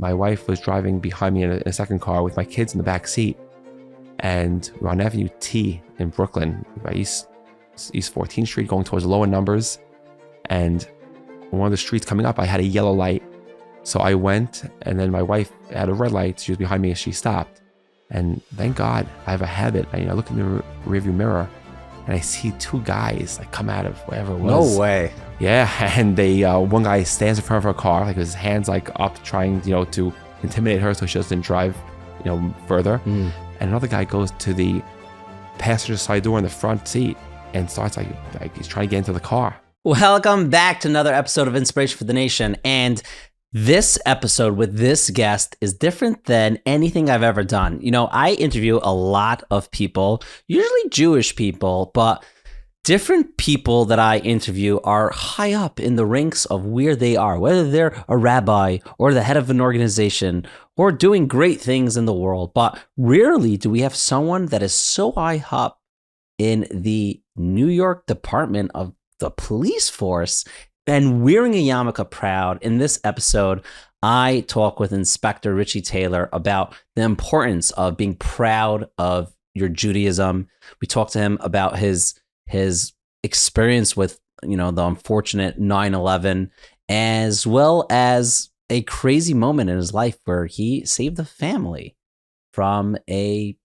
my wife was driving behind me in a second car with my kids in the back seat. And we're on Avenue T in Brooklyn, by East 14th Street, going towards lower numbers. And one of the streets coming up, I had a yellow light. So I went, and then my wife had a red light. She was behind me as she stopped. And thank God, I have a habit. I look in the rearview mirror, and I see two guys like come out of wherever it was. No way. Yeah, and one guy stands in front of her car, like his hands like up, trying to intimidate her so she doesn't drive further. And another guy goes to the passenger side door in the front seat and starts like he's trying to get into the car. Welcome back to another episode of Inspiration for the Nation. And this episode with this guest is different than anything I've ever done. I interview a lot of people, usually Jewish people, but different people that I interview are high up in the ranks of where they are, whether they're a rabbi or the head of an organization or doing great things in the world. But rarely do we have someone that is so high up in the New York Department of the police force and wearing a yarmulke proud. In this episode, I talk with Inspector Richie Taylor about the importance of being proud of your Judaism. We talk to him about his experience with, the unfortunate 9/11, as well as a crazy moment in his life where he saved the family from a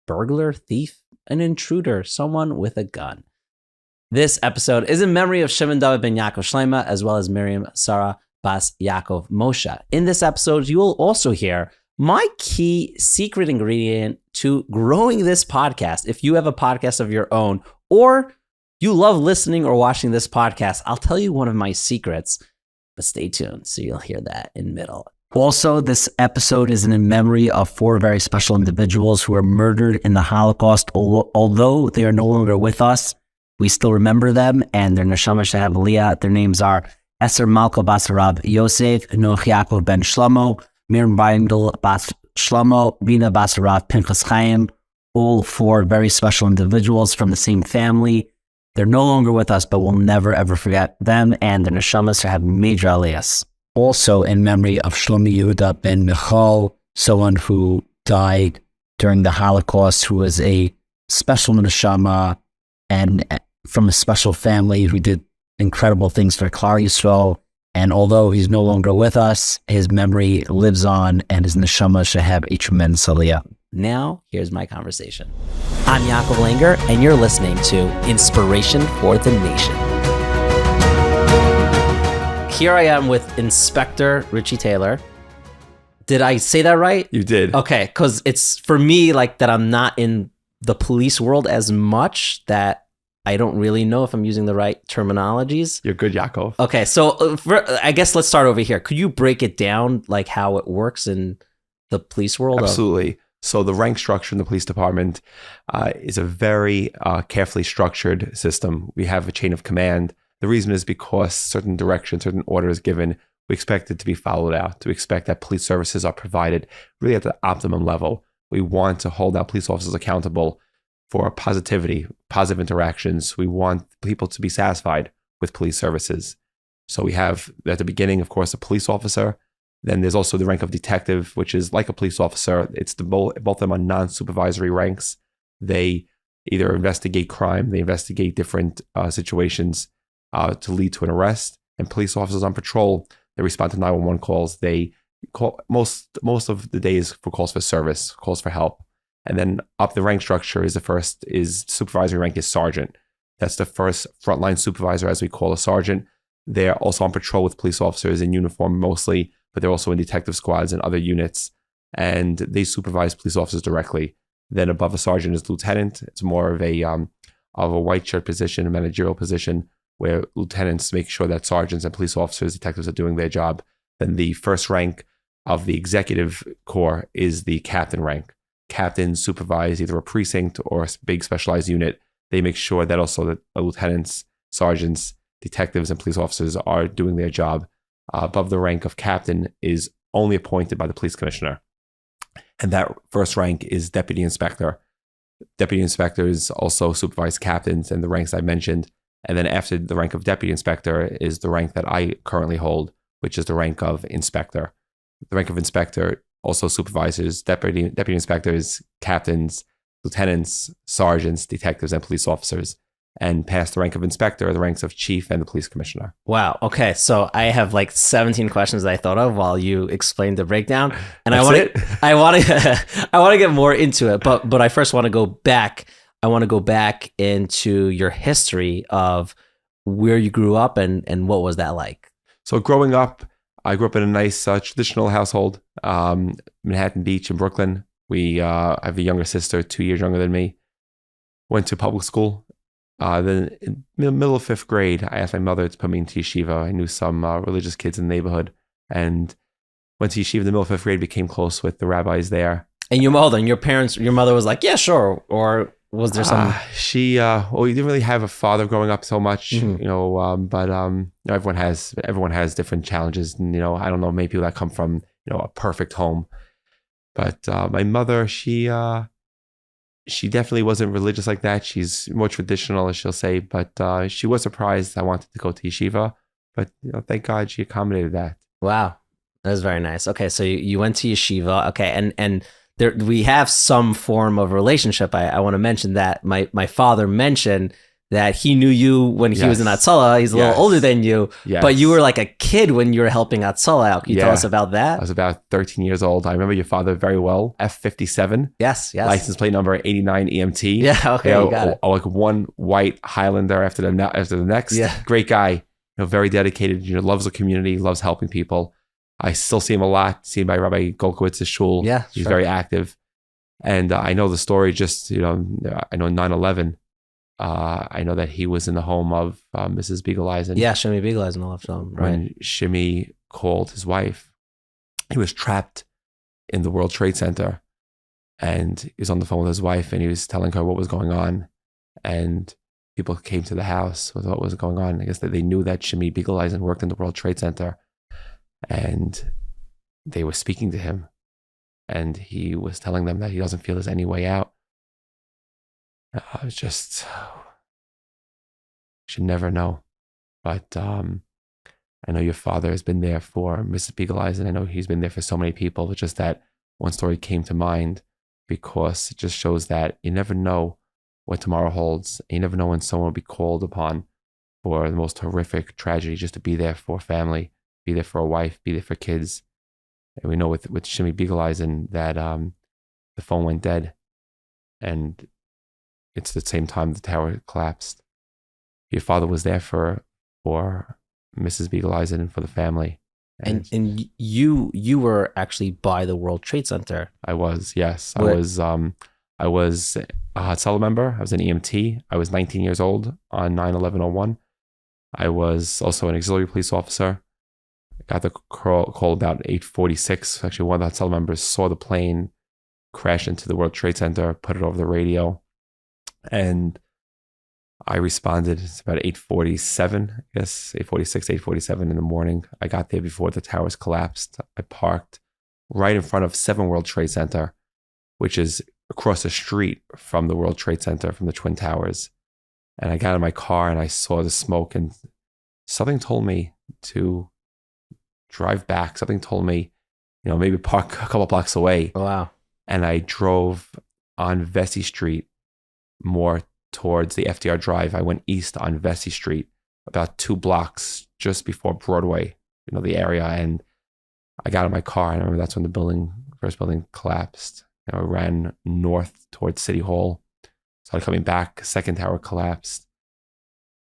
burglar, thief, an intruder, someone with a gun. This episode is in memory of Shimon David ben Yaakov Shlema, as well as Miriam Sarah Bas Yaakov Moshe. In this episode, you will also hear my key secret ingredient to growing this podcast. If you have a podcast of your own, or you love listening or watching this podcast, I'll tell you one of my secrets, but stay tuned, so you'll hear that in middle. Also, this episode is in memory of 4 very special individuals who were murdered in the Holocaust. Although they are no longer with us, we still remember them, and their neshama shehav aliyah. Their names are Esther Malka Bas Rab Yosef, Noach Yaakov ben Shlomo, Miriam Beindel Bas Shlomo, Bina Bas Rav Pinchas Chaim, all 4 very special individuals from the same family. They're no longer with us, but we'll never ever forget them, and their neshamas have major aliyahs. Also in memory of Shlomi Yehuda ben Michal, someone who died during the Holocaust, who was a special neshama and from a special family who did incredible things for Klal Yisrael. And although he's no longer with us, his memory lives on, and his neshama should have a tremendous aliyah. Now, here's my conversation. I'm Yaakov Langer, and you're listening to Inspiration for the Nation. Here I am with Inspector Richie Taylor. Did I say that right? You did. Okay, because it's for me like that I'm not in the police world as much that I don't really know if I'm using the right terminologies. You're good, Yaakov. Okay, so I guess let's start over here. Could you break it down, like how it works in the police world? Absolutely. So the rank structure in the police department is a very carefully structured system. We have a chain of command. The reason is because certain directions, certain orders given, we expect it to be followed out. We expect that police services are provided really at the optimum level. We want to hold our police officers accountable for positivity, positive interactions. We want people to be satisfied with police services. So we have at the beginning, of course, a police officer. Then there's also the rank of detective, which is like a police officer. It's both of them are non-supervisory ranks. They either investigate crime, they investigate different situations to lead to an arrest. And police officers on patrol, they respond to 911 calls. They call most of the days for calls for service, calls for help. And then up the rank structure is supervisory rank is sergeant. That's the first frontline supervisor, as we call a sergeant. They're also on patrol with police officers in uniform mostly, but they're also in detective squads and other units. And they supervise police officers directly. Then above a sergeant is lieutenant. It's more of a white shirt position, a managerial position, where lieutenants make sure that sergeants and police officers, detectives are doing their job. Then the first rank of the executive corps is the captain rank. Captains supervise either a precinct or a big specialized unit. They make sure that also that lieutenants, sergeants, detectives, and police officers are doing their job. Above the rank of captain is only appointed by the police commissioner. And that first rank is deputy inspector. Deputy inspectors also supervise captains and the ranks I mentioned. And then after the rank of deputy inspector is the rank that I currently hold, which is the rank of inspector. the rank of inspector, also supervisors, deputy inspectors, captains, lieutenants, sergeants, detectives, and police officers, and past the rank of inspector, the ranks of chief and the police commissioner. Wow. Okay. So I have like 17 questions that I thought of while you explained the breakdown, and I want to get more into it. But I first want to go back. I want to go back into your history of where you grew up and what was that like? So growing up, I grew up in a nice traditional household, Manhattan Beach in Brooklyn. I have a younger sister, 2 years younger than me. Went to public school. Then in the middle of 5th grade, I asked my mother to put me into yeshiva. I knew some religious kids in the neighborhood and went to yeshiva in the middle of 5th grade, became close with the rabbis there. And your mother was like, yeah, sure. Or was there some? We didn't really have a father growing up so much, but everyone has different challenges. And, I don't know, maybe people that come from, a perfect home. But my mother, she definitely wasn't religious like that. She's more traditional, as she'll say, but she was surprised I wanted to go to yeshiva. But thank God she accommodated that. Wow, that was very nice. Okay, so you went to yeshiva. Okay, and there we have some form of relationship. I want to mention that my father mentioned that he knew you when he was in Hatzalah. He's a little older than you, but you were like a kid when you were helping Hatzalah out. Can you tell us about that? I was about 13 years old. I remember your father very well. F57. Yes. License plate number 89 EMT. Yeah, okay, you got it. Like one white Highlander after the next. Yeah. Great guy. Very dedicated. Loves the community, loves helping people. I still see him a lot. See him by Rabbi Golkowitz's shul. Yeah, he's very active. And I know the story. Just I know 9/11. I know that he was in the home of Mrs. Biegeleisen. Yeah, Shimmy Biegeleisen left home. Right. When Shimmy called his wife, he was trapped in the World Trade Center, and he was on the phone with his wife, and he was telling her what was going on. And people came to the house with what was going on. I guess that they knew that Shimmy Biegeleisen worked in the World Trade Center, and they were speaking to him, and he was telling them that he doesn't feel there's any way out. It's just, should never know. But I know your father has been there for Mrs. Biegeleisen. I know he's been there for so many people. It's just that one story came to mind because it just shows that you never know what tomorrow holds. You never know when someone will be called upon for the most horrific tragedy, just to be there for family, be there for a wife, be there for kids. And we know with Shimmy Biegeleisen that the phone went dead, and it's the same time the tower collapsed. Your father was there for Mrs. Biegeleisen and for the family. And you were actually by the World Trade Center. I was, yes. I was a Hatzalah member. I was an EMT. I was 19 years old on 9/11/01. I was also an auxiliary police officer. I got the call about 8:46. Actually, one of the Hatzalah members saw the plane crash into the World Trade Center, put it over the radio. And I responded. It's about 8:47, I guess, 8:46, 8:47 in the morning. I got there before the towers collapsed. I parked right in front of 7 World Trade Center, which is across the street from the World Trade Center, from the Twin Towers. And I got in my car and I saw the smoke, and something told me to drive back. Something told me, maybe park a couple blocks away. Oh, wow. And I drove on Vesey Street more towards the FDR Drive. I went east on Vesey Street, about 2 blocks just before Broadway, the area. And I got in my car, and I remember that's when the first building collapsed. I ran north towards City Hall, started coming back, second tower collapsed.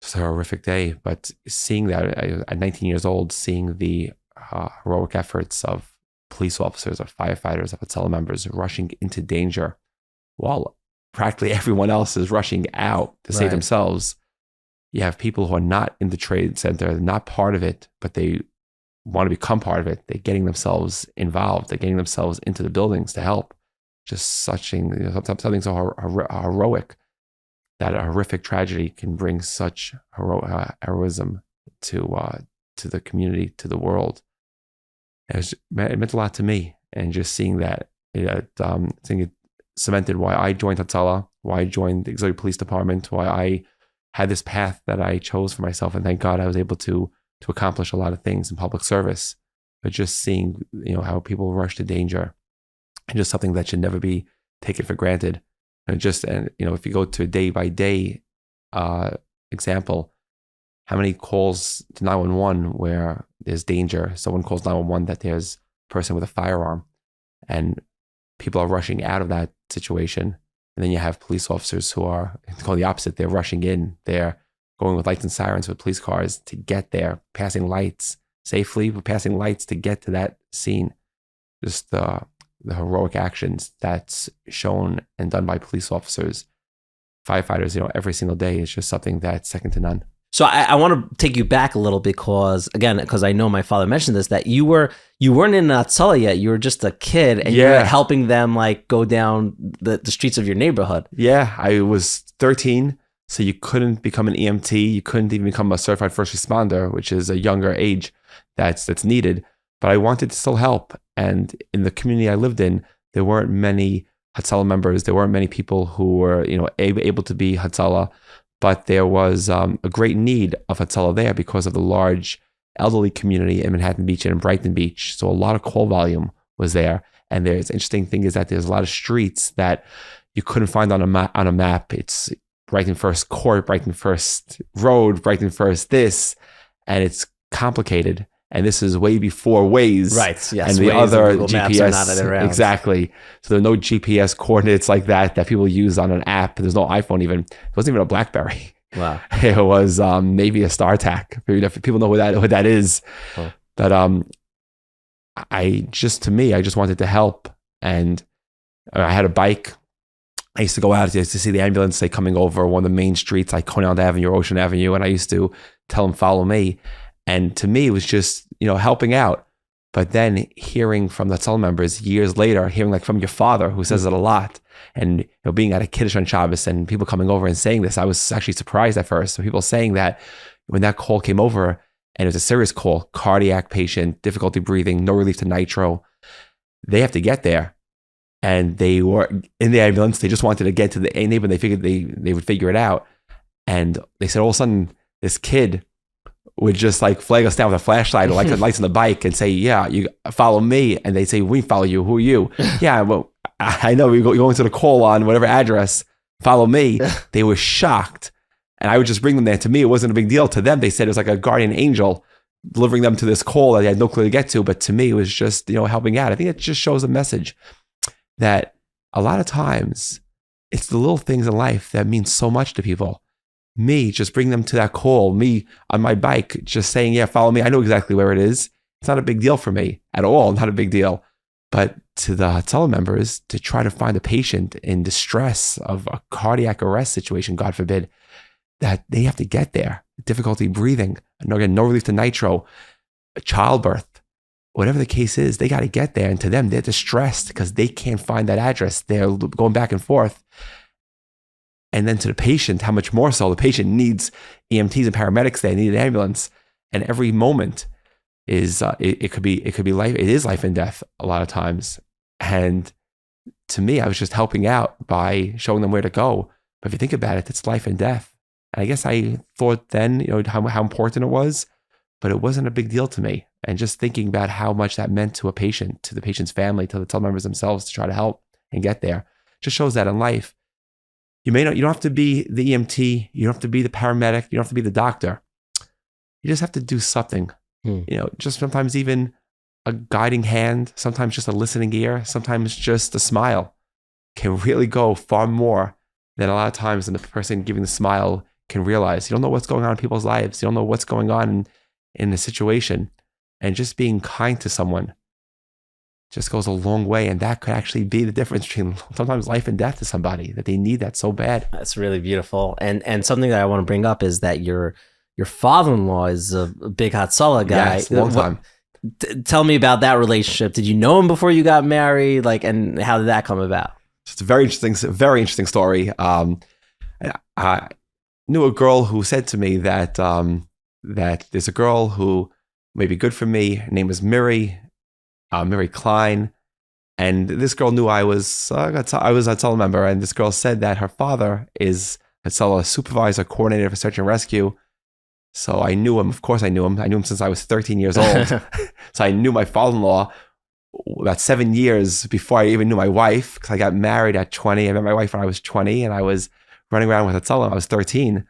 It was a horrific day, but seeing that at 19 years old, seeing the heroic efforts of police officers, of firefighters, of Hatzalah members rushing into danger while practically everyone else is rushing out to save themselves. You have people who are not in the trade center, not part of it, but they want to become part of it. They're getting themselves involved. They're getting themselves into the buildings to help. Just something so heroic, that a horrific tragedy can bring such heroism to the community, to the world. It meant a lot to me, and just seeing that, I think it cemented why I joined Hatzalah, why I joined the auxiliary police department, why I had this path that I chose for myself. And thank God I was able to accomplish a lot of things in public service, but just seeing, how people rush to danger, and just something that should never be taken for granted. And if you go to a day by day example, how many calls to 911 where there's danger? Someone calls 911 that there's a person with a firearm, and people are rushing out of that situation. And then you have police officers who are called the opposite. They're rushing in. They're going with lights and sirens with police cars to get there, passing lights safely, but passing lights to get to that scene. Just the heroic actions that's shown and done by police officers, firefighters, every single day is just something that's second to none. So I want to take you back a little because I know my father mentioned this, that you weren't in Hatzalah yet. You were just a kid, and you were helping them like go down the streets of your neighborhood. Yeah, I was 13, so you couldn't become an EMT. You couldn't even become a certified first responder, which is a younger age that's needed. But I wanted to still help. And in the community I lived in, there weren't many Hatzalah members. There weren't many people who were, able to be Hatzalah. But there was a great need of Hatzalah there because of the large elderly community in Manhattan Beach and in Brighton Beach. So a lot of call volume was there. And there's interesting thing is that there's a lot of streets that you couldn't find on a map. It's Brighton First Court, Brighton First Road, Brighton First this, and it's complicated. And this is way before Waze, right? Yes, and the Waze other and GPS, not around. Exactly. So there are no GPS coordinates like that people use on an app. There's no iPhone even. It wasn't even a BlackBerry. Wow. It was maybe a StarTAC. People know what that is. Oh. But I just wanted to help, and I had a bike. I used to go out to see the ambulance, coming over one of the main streets, like Coney Island Avenue or Ocean Avenue, and I used to tell them, follow me. And to me, it was just, helping out. But then hearing from the Hatzalah members years later, hearing like from your father, who says it a lot, and being at a Kiddush on Shabbos and people coming over and saying this, I was actually surprised at first. So people saying that when that call came over, and it was a serious call, cardiac patient, difficulty breathing, no relief to nitro, they have to get there. And they were in the ambulance. They just wanted to get to the neighbor. They figured they would figure it out. And they said all of a sudden, this kid would just like flag us down with a flashlight or like the lights on the bike and say, yeah, you follow me. And they say, we follow you. Who are you? Yeah, well, I know you're going to the call on whatever address, follow me. They were shocked. And I would just bring them there. To me, it wasn't a big deal. To them, they said it was like a guardian angel delivering them to this call that they had no clue to get to. But to me, it was just, helping out. I think it just shows a message that a lot of times it's the little things in life that mean so much to people. Me, just bring them to that call, me on my bike, just saying, yeah, follow me. I know exactly where it is. It's not a big deal for me at all, not a big deal. But to the Hatzalah members, to try to find a patient in distress of a cardiac arrest situation, God forbid, that they have to get there, difficulty breathing, no relief to nitro, childbirth, whatever the case is, they got to get there. And to them, they're distressed because they can't find that address. They're going back and forth. And then to the patient, how much more so? The patient needs EMTs and paramedics. They need an ambulance, and every moment is it could be life. It is life and death a lot of times. And to me, I was just helping out by showing them where to go. But if you think about it, it's life and death. And I guess I thought then, how important it was, but it wasn't a big deal to me. And just thinking about how much that meant to a patient, to the patient's family, to the Hatzalah members themselves to try to help and get there, just shows that in life. You don't have to be the EMT. You don't have to be the paramedic. You don't have to be the doctor. You just have to do something. Just sometimes even a guiding hand, sometimes just a listening ear, sometimes just a smile can really go far more than a lot of times than the person giving the smile can realize. You don't know what's going on in people's lives. You don't know what's going on in the situation. And just being kind to someone just goes a long way. And that could actually be the difference between sometimes life and death to somebody, that they need that so bad. That's really beautiful. And something that I want to bring up is that your father-in-law is a big Hatzalah guy. Yes, long time. Tell me about that relationship. Did you know him before you got married? And how did that come about? It's a very interesting story. I knew a girl who said to me that there's a girl who may be good for me. Her name was Miri Klein. And this girl knew I was a Hatzalah member. And this girl said that her father is Hatzalah supervisor, coordinator for search and rescue. So I knew him. Of course I knew him. I knew him since I was 13 years old. So I knew my father-in-law about 7 years before I even knew my wife, because I got married at 20. I met my wife when I was 20, and I was running around with Hatzalah when I was 13.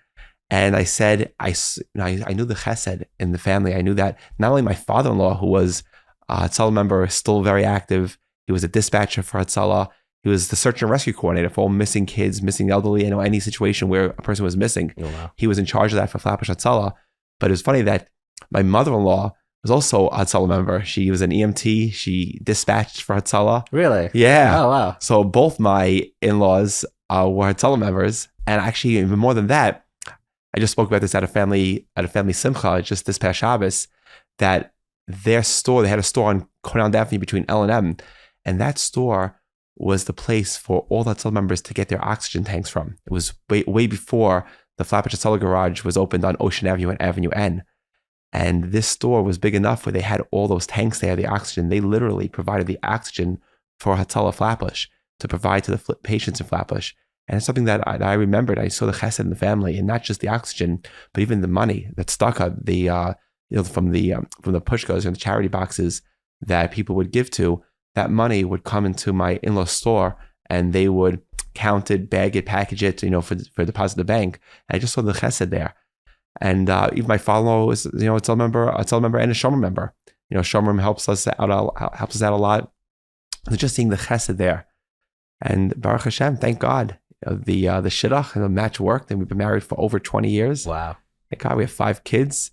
And I said, I knew the chesed in the family. I knew that not only my father-in-law, who was a Hatzalah member, still very active, he was a dispatcher for Hatzalah. He was the search and rescue coordinator for all missing kids, missing elderly, any situation where a person was missing. Oh, wow. He was in charge of that for Flatbush Hatzalah. But it was funny that my mother-in-law was also a Hatzalah member. She was an EMT. She dispatched for Hatzalah. Really? Yeah. Oh, wow. So both my in-laws were Hatzalah members. And actually, even more than that, I just spoke about this at a family simcha just this past Shabbos, that their store, they had a store on Cornell Avenue between L&M, and that store was the place for all the Hatzalah members to get their oxygen tanks from. It was way before the Flatbush Hatzalah garage was opened on Ocean Avenue and Avenue N. And this store was big enough where they had all those tanks there, the oxygen. They literally provided the oxygen for Hatzalah Flatbush to provide to the patients in Flatbush. And it's something that I remembered. I saw the chesed in the family, and not just the oxygen, but even the money that stuck up from the pushkas and the charity boxes that people would give to. That money would come into my in-law store, and they would count it, bag it, package it, for deposit to the bank. And I just saw the chesed there. And even my father-in-law was, a Hatzalah member and a shomer member. Shomer helps us out a lot. So just seeing the chesed there. And Baruch Hashem, thank God, the shidduch and the match worked, and we've been married for over 20 years. Wow. Thank God, we have 5 kids.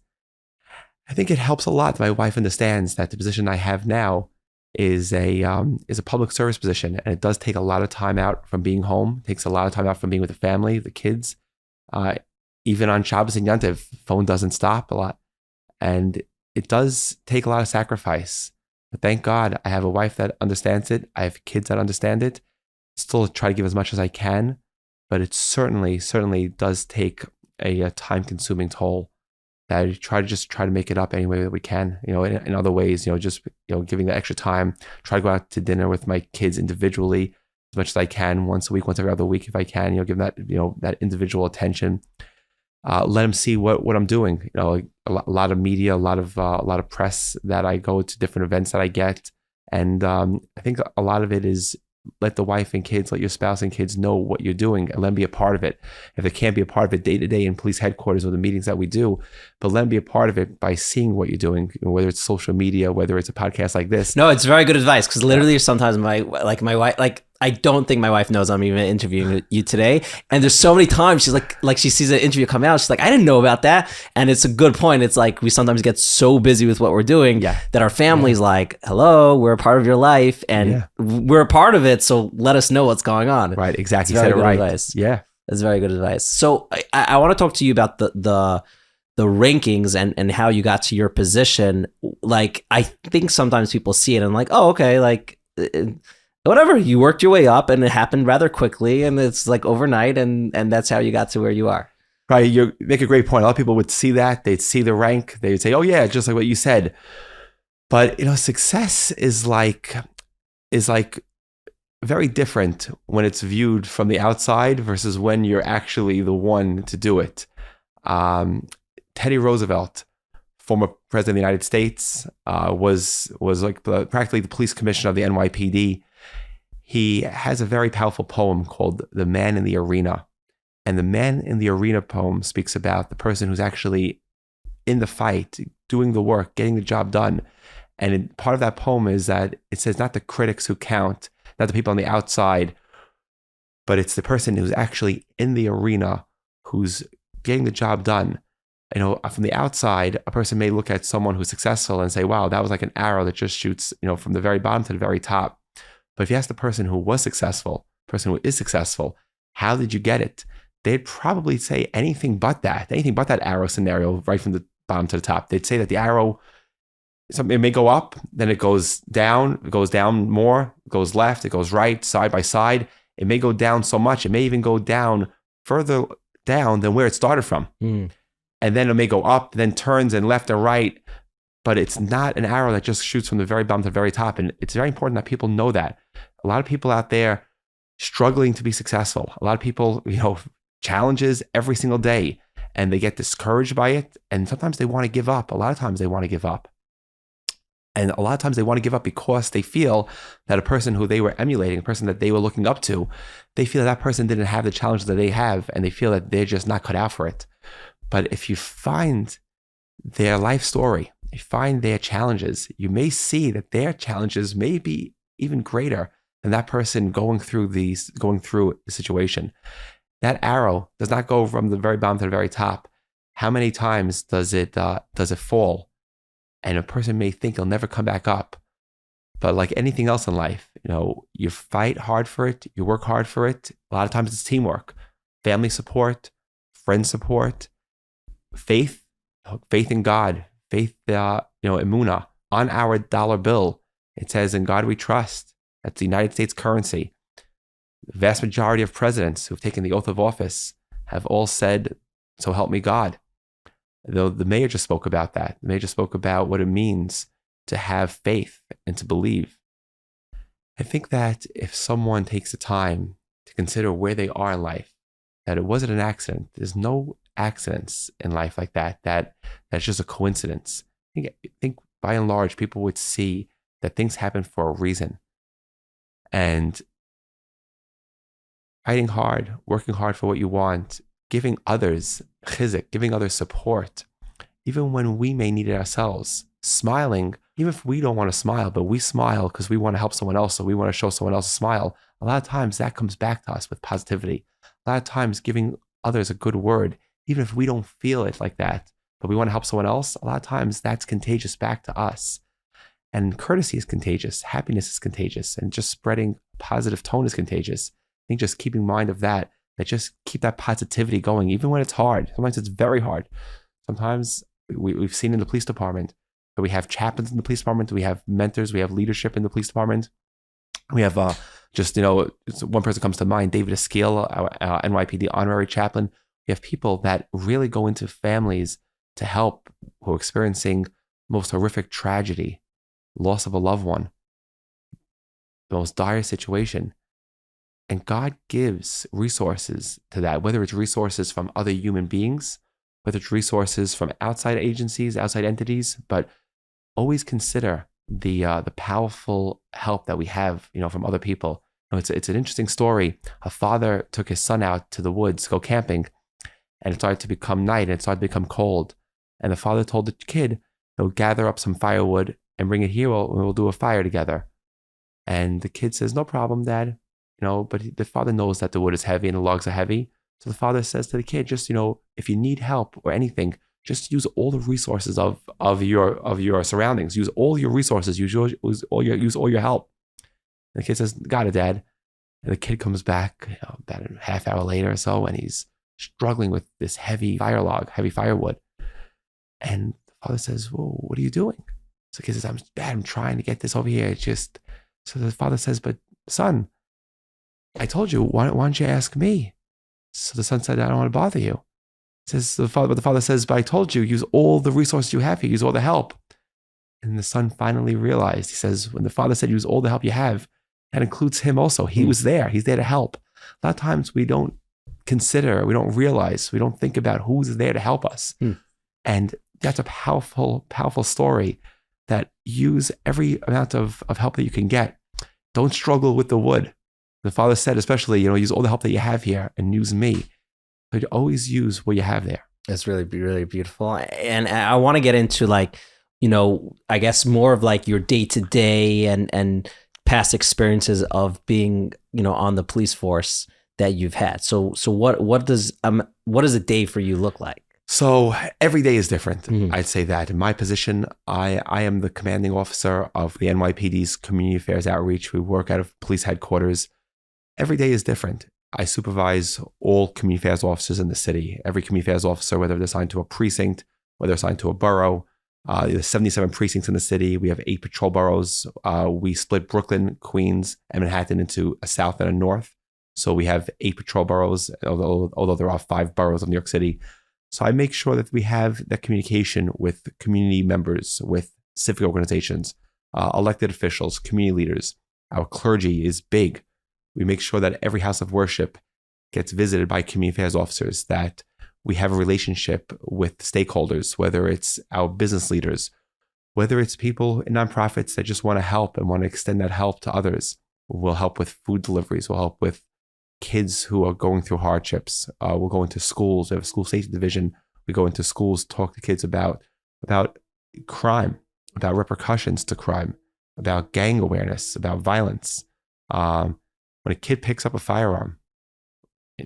I think it helps a lot that my wife understands that the position I have now is a public service position, and it does take a lot of time out from being home. It takes a lot of time out from being with the family, the kids. Even on Shabbos and Yantiv, phone doesn't stop a lot, and it does take a lot of sacrifice. But thank God, I have a wife that understands it. I have kids that understand it. Still try to give as much as I can, but it certainly does take a time-consuming toll. That I try to make it up any way that we can, in other ways, just giving the extra time. Try to go out to dinner with my kids individually as much as I can, once a week, once every other week if I can. Give them that that individual attention. Let them see what I'm doing. A lot of media, a lot of press that I go to, different events that I get, and I think a lot of it is let the wife and kids, let your spouse and kids know what you're doing, and let them be a part of it. If they can't be a part of it day to day in police headquarters or the meetings that we do, but let them be a part of it by seeing what you're doing, whether it's social media, whether it's a podcast like this. No, it's very good advice, because literally sometimes my wife, I don't think my wife knows I'm even interviewing you today. And there's so many times she's like she sees an interview come out, she's like, I didn't know about that. And it's a good point. It's like we sometimes get so busy with what we're doing that our family's like, hello, we're a part of your life, and we're a part of it, so let us know what's going on. Right, exactly. You said it right. Advice. Yeah. That's very good advice. So I want to talk to you about the rankings and how you got to your position. Like, I think sometimes people see it and like, oh, okay, like whatever, you worked your way up and it happened rather quickly, and it's like overnight, and that's how you got to where you are. Right. You make a great point. A lot of people would see that. They'd see the rank. They'd say, oh yeah, just like what you said. But success is like very different when it's viewed from the outside versus when you're actually the one to do it. Teddy Roosevelt, former president of the United States, was like practically the police commissioner of the NYPD. He has a very powerful poem called "The Man in the Arena," and the Man in the Arena poem speaks about the person who's actually in the fight, doing the work, getting the job done. And part of that poem is that it says not the critics who count, not the people on the outside, but it's the person who's actually in the arena who's getting the job done. From the outside, a person may look at someone who's successful and say, wow, that was like an arrow that just shoots, from the very bottom to the very top. But if you ask the person who was successful, person who is successful, how did you get it? They'd probably say anything but that arrow scenario right from the bottom to the top. They'd say that the arrow, it may go up, then it goes down more, it goes left, it goes right, side by side. It may go down so much, it may even go down further down than where it started from. And then it may go up, then turns and left and right. But it's not an arrow that just shoots from the very bottom to the very top. And it's very important that people know that. A lot of people out there struggling to be successful. A lot of people, challenges every single day. and they get discouraged by it. And sometimes they want to give up. A lot of times they want to give up. And a lot of times they want to give up because they feel that a person who they were emulating, a person that they were looking up to, they feel that person didn't have the challenges that they have, and they feel that they're just not cut out for it. But if you find their life story, you find their challenges, you may see that their challenges may be even greater than that person going through the situation. That arrow does not go from the very bottom to the very top. How many times does it fall? And a person may think he'll never come back up. But like anything else in life, you fight hard for it, you work hard for it. A lot of times it's teamwork, family support, friend support, faith in God, faith, emunah. On our dollar bill, it says, "In God we trust." That's the United States currency. The vast majority of presidents who've taken the oath of office have all said, "So help me God." Though the mayor just spoke about that. The mayor just spoke about what it means to have faith and to believe. I think that if someone takes the time to consider where they are in life, that it wasn't an accident. There's no accidents in life like that. That's just a coincidence. I think by and large, people would see that things happen for a reason. And fighting hard, working hard for what you want, giving others chizuk, giving others support, even when we may need it ourselves, smiling, even if we don't want to smile, but we smile because we want to help someone else, or we want to show someone else a smile. A lot of times that comes back to us with positivity. A lot of times giving others a good word, even if we don't feel it like that, but we want to help someone else, a lot of times that's contagious back to us. And courtesy is contagious, happiness is contagious, and just spreading a positive tone is contagious. I think just keeping mind of that just keep that positivity going, even when it's hard. Sometimes it's very hard. Sometimes we've seen in the police department that we have chaplains in the police department, we have mentors, we have leadership in the police department. We have one person comes to mind, David Escale, our NYPD honorary chaplain. We have people that really go into families to help who are experiencing most horrific tragedy, loss of a loved one, the most dire situation. And God gives resources to that, whether it's resources from other human beings, whether it's resources from outside agencies, outside entities, but always consider the powerful help that we have, from other people. It's an interesting story. A father took his son out to the woods, go camping, and it started to become night and it started to become cold. And the father told the kid, gather up some firewood and bring it here, and we'll do a fire together. And the kid says, "No problem, Dad." But the father knows that the wood is heavy and the logs are heavy. So the father says to the kid, just, if you need help or anything, just use all the resources of your surroundings. Use all your resources. Use all your help. And the kid says, "Got it, Dad." And the kid comes back about a half hour later or so, and he's struggling with this heavy firewood. And the father says, "Well, what are you doing?" So the kid says, "I'm trying to get this over here. It's just..." So the father says, "But son, I told you, why don't you ask me?" So the son said, "I don't want to bother you." But the father says, "But I told you, use all the resources you have here, use all the help." And the son finally realized, he says, when the father said, "Use all the help you have," that includes him also. He was there. He's there to help. A lot of times we don't consider, we don't realize, we don't think about who's there to help us. And that's a powerful, powerful story, that use every amount of help that you can get. Don't struggle with the wood. The father said, especially, use all the help that you have here and use me. But always use what you have there. That's really, really beautiful. And I want to get into I guess more of your day to day and past experiences of being, on the police force that you've had. So what does a day for you look like? So every day is different. Mm-hmm. I'd say that. In my position, I am the commanding officer of the NYPD's Community Affairs Outreach. We work out of police headquarters. Every day is different. I supervise all community affairs officers in the city. Every community affairs officer, whether they're assigned to a precinct, whether they're assigned to a borough. There's 77 precincts in the city. We have 8 patrol boroughs. We split Brooklyn, Queens, and Manhattan into a south and a north. So we have 8 patrol boroughs, although there are 5 boroughs of New York City. So I make sure that we have that communication with community members, with civic organizations, elected officials, community leaders. Our clergy is big. We make sure that every house of worship gets visited by community affairs officers, that we have a relationship with stakeholders, whether it's our business leaders, whether it's people in nonprofits that just want to help and want to extend that help to others. We'll help with food deliveries. We'll help with kids who are going through hardships. We'll go into schools. We have a school safety division. We go into schools, talk to kids about crime, about repercussions to crime, about gang awareness, about violence. When a kid picks up a firearm,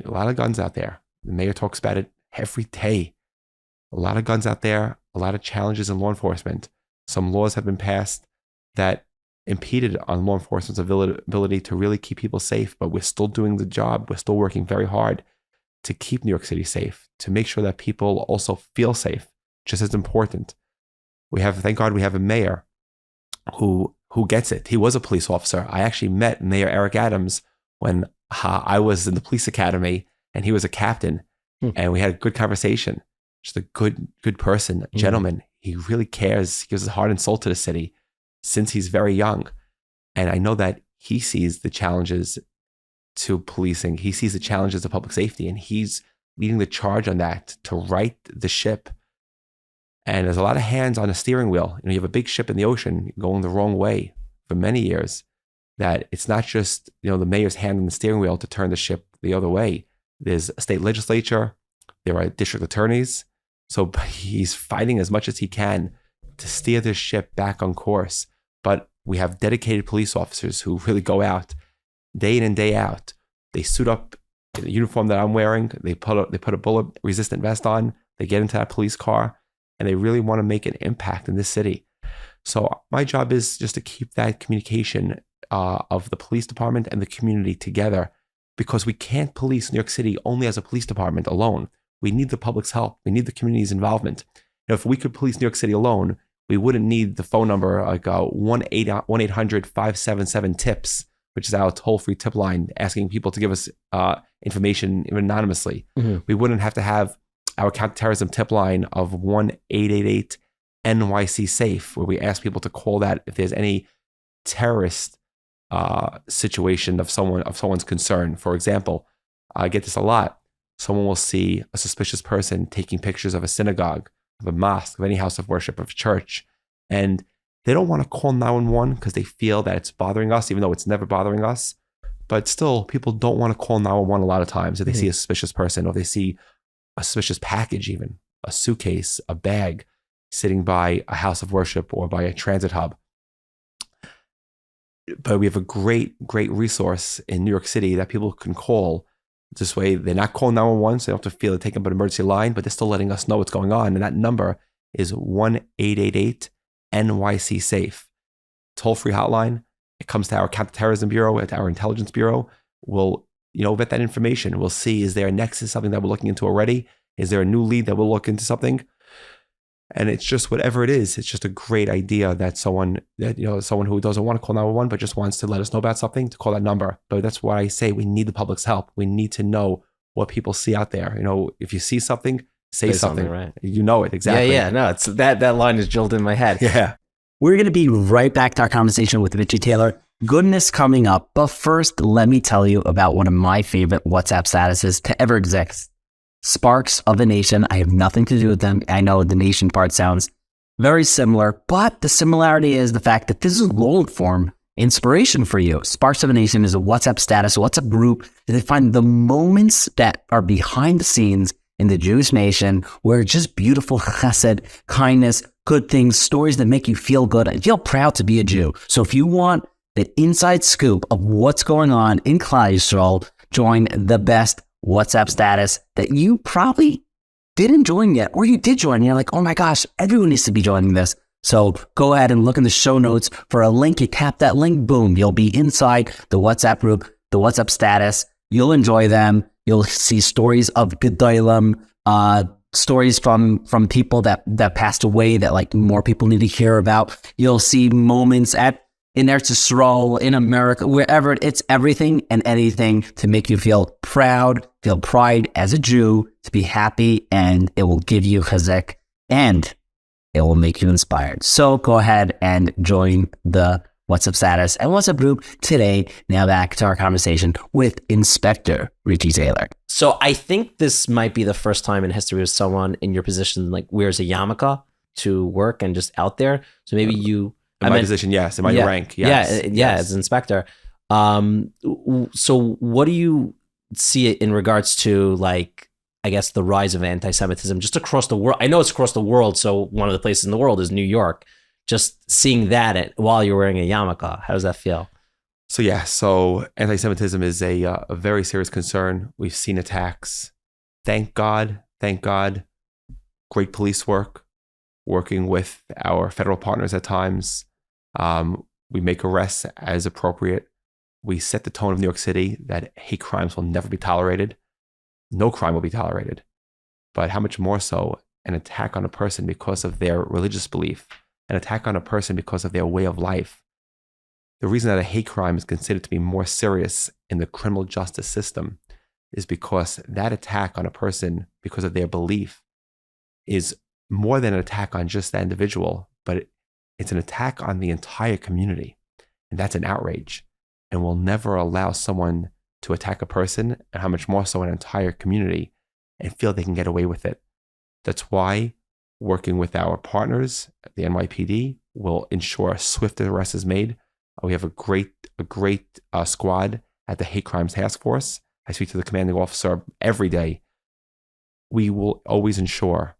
a lot of guns out there. The mayor talks about it every day. A lot of guns out there, a lot of challenges in law enforcement. Some laws have been passed that impeded on law enforcement's ability to really keep people safe, but we're still doing the job. We're still working very hard to keep New York City safe, to make sure that people also feel safe, just as important. Thank God we have a mayor who gets it. He was a police officer. I actually met Mayor Eric Adams when I was in the police academy and he was a captain, and we had a good conversation. Just a good person, a gentleman. He really cares. He gives his heart and soul to the city since he's very young. And I know that he sees the challenges to policing. He sees the challenges of public safety, and he's leading the charge on that to right the ship. And there's a lot of hands on the steering wheel. You have a big ship in the ocean going the wrong way for many years, that it's not just, the mayor's hand on the steering wheel to turn the ship the other way. There's a state legislature. There are district attorneys. So he's fighting as much as he can to steer this ship back on course. But we have dedicated police officers who really go out day in and day out. They suit up in the uniform that I'm wearing. They put a bullet-resistant vest on. They get into that police car, and they really want to make an impact in this city. So my job is just to keep that communication of the police department and the community together, because we can't police New York City only as a police department alone. We need the public's help. We need the community's involvement. If we could police New York City alone, we wouldn't need the phone number like 1-800-577-TIPS, which is our toll-free tip line, asking people to give us information anonymously. We wouldn't have to have our counterterrorism tip line of 1-888-NYC-SAFE, where we ask people to call that if there's any terrorist situation of someone's concern. For example, I get this a lot. Someone will see a suspicious person taking pictures of a synagogue, of a mosque, of any house of worship, of church, and they don't want to call 911 because they feel that it's bothering us, even though it's never bothering us. But still, people don't want to call 911 a lot of times if they see a suspicious person, or they see a suspicious package, even a suitcase, a bag sitting by a house of worship or by a transit hub. But we have a great resource in New York City that people can call. This way, they're not calling 911, so they don't have to feel to take up an emergency line, but they're still letting us know what's going on. And that number is 1-888-NYC-SAFE. Toll-free hotline. It comes to our counterterrorism bureau, at our intelligence bureau. We'll, vet that information. We'll see, is there a nexus, something that we're looking into already? Is there a new lead that we'll look into something? And it's just whatever it is. It's just a great idea that someone who doesn't want to call 911 but just wants to let us know about something, to call that number. But that's why I say we need the public's help. We need to know what people see out there. If you see something, say something. Right? You know it exactly. Yeah. No, it's that line is drilled in my head. Yeah. We're going to be right back to our conversation with Richie Taylor. Goodness coming up. But first, let me tell you about one of my favorite WhatsApp statuses to ever exist. Sparks of the Nation. I have nothing to do with them. I know the nation part sounds very similar, but the similarity is the fact that this is long form inspiration for you. Sparks of the Nation is a WhatsApp status, a WhatsApp group that they find the moments that are behind the scenes in the Jewish nation, where just beautiful chesed, kindness, good things, stories that make you feel good and feel proud to be a Jew. So if you want the inside scoop of what's going on in Klal Yisrael, join the best WhatsApp status that you probably didn't join yet, or you did join and you're like, oh my gosh, everyone needs to be joining this. So go ahead and look in the show notes for a link. You tap that link, boom, you'll be inside the WhatsApp group, the WhatsApp status. You'll enjoy them. You'll see stories of Gedolim, stories from people that passed away that like more people need to hear about. You'll see moments in Eretz Yisrael, in America, wherever. It's everything and anything to make you feel proud, feel pride as a Jew, to be happy, and it will give you chazek, and it will make you inspired. So go ahead and join the WhatsApp status and WhatsApp group today. Now back to our conversation with Inspector Richie Taylor. So I think this might be the first time in history where someone in your position like wears a yarmulke to work and just out there. So maybe you, in my position, yes. In my rank, yes. Yeah, as inspector. So what do you see in regards to like, I guess the rise of anti-Semitism just across the world? I know it's across the world. So one of the places in the world is New York. Just seeing that while you're wearing a yarmulke, how does that feel? So anti-Semitism is a very serious concern. We've seen attacks. Thank God, great police work, working with our federal partners at times. We make arrests as appropriate. We set the tone of New York City that hate crimes will never be tolerated. No crime will be tolerated. But how much more so an attack on a person because of their religious belief, an attack on a person because of their way of life. The reason that a hate crime is considered to be more serious in the criminal justice system is because that attack on a person because of their belief is more than an attack on just that individual, but it's an attack on the entire community. And that's an outrage. And we'll never allow someone to attack a person, and how much more so an entire community, and feel they can get away with it. That's why working with our partners at the NYPD will ensure a swift arrest is made. We have a great squad at the Hate Crimes Task Force. I speak to the commanding officer every day. We will always ensure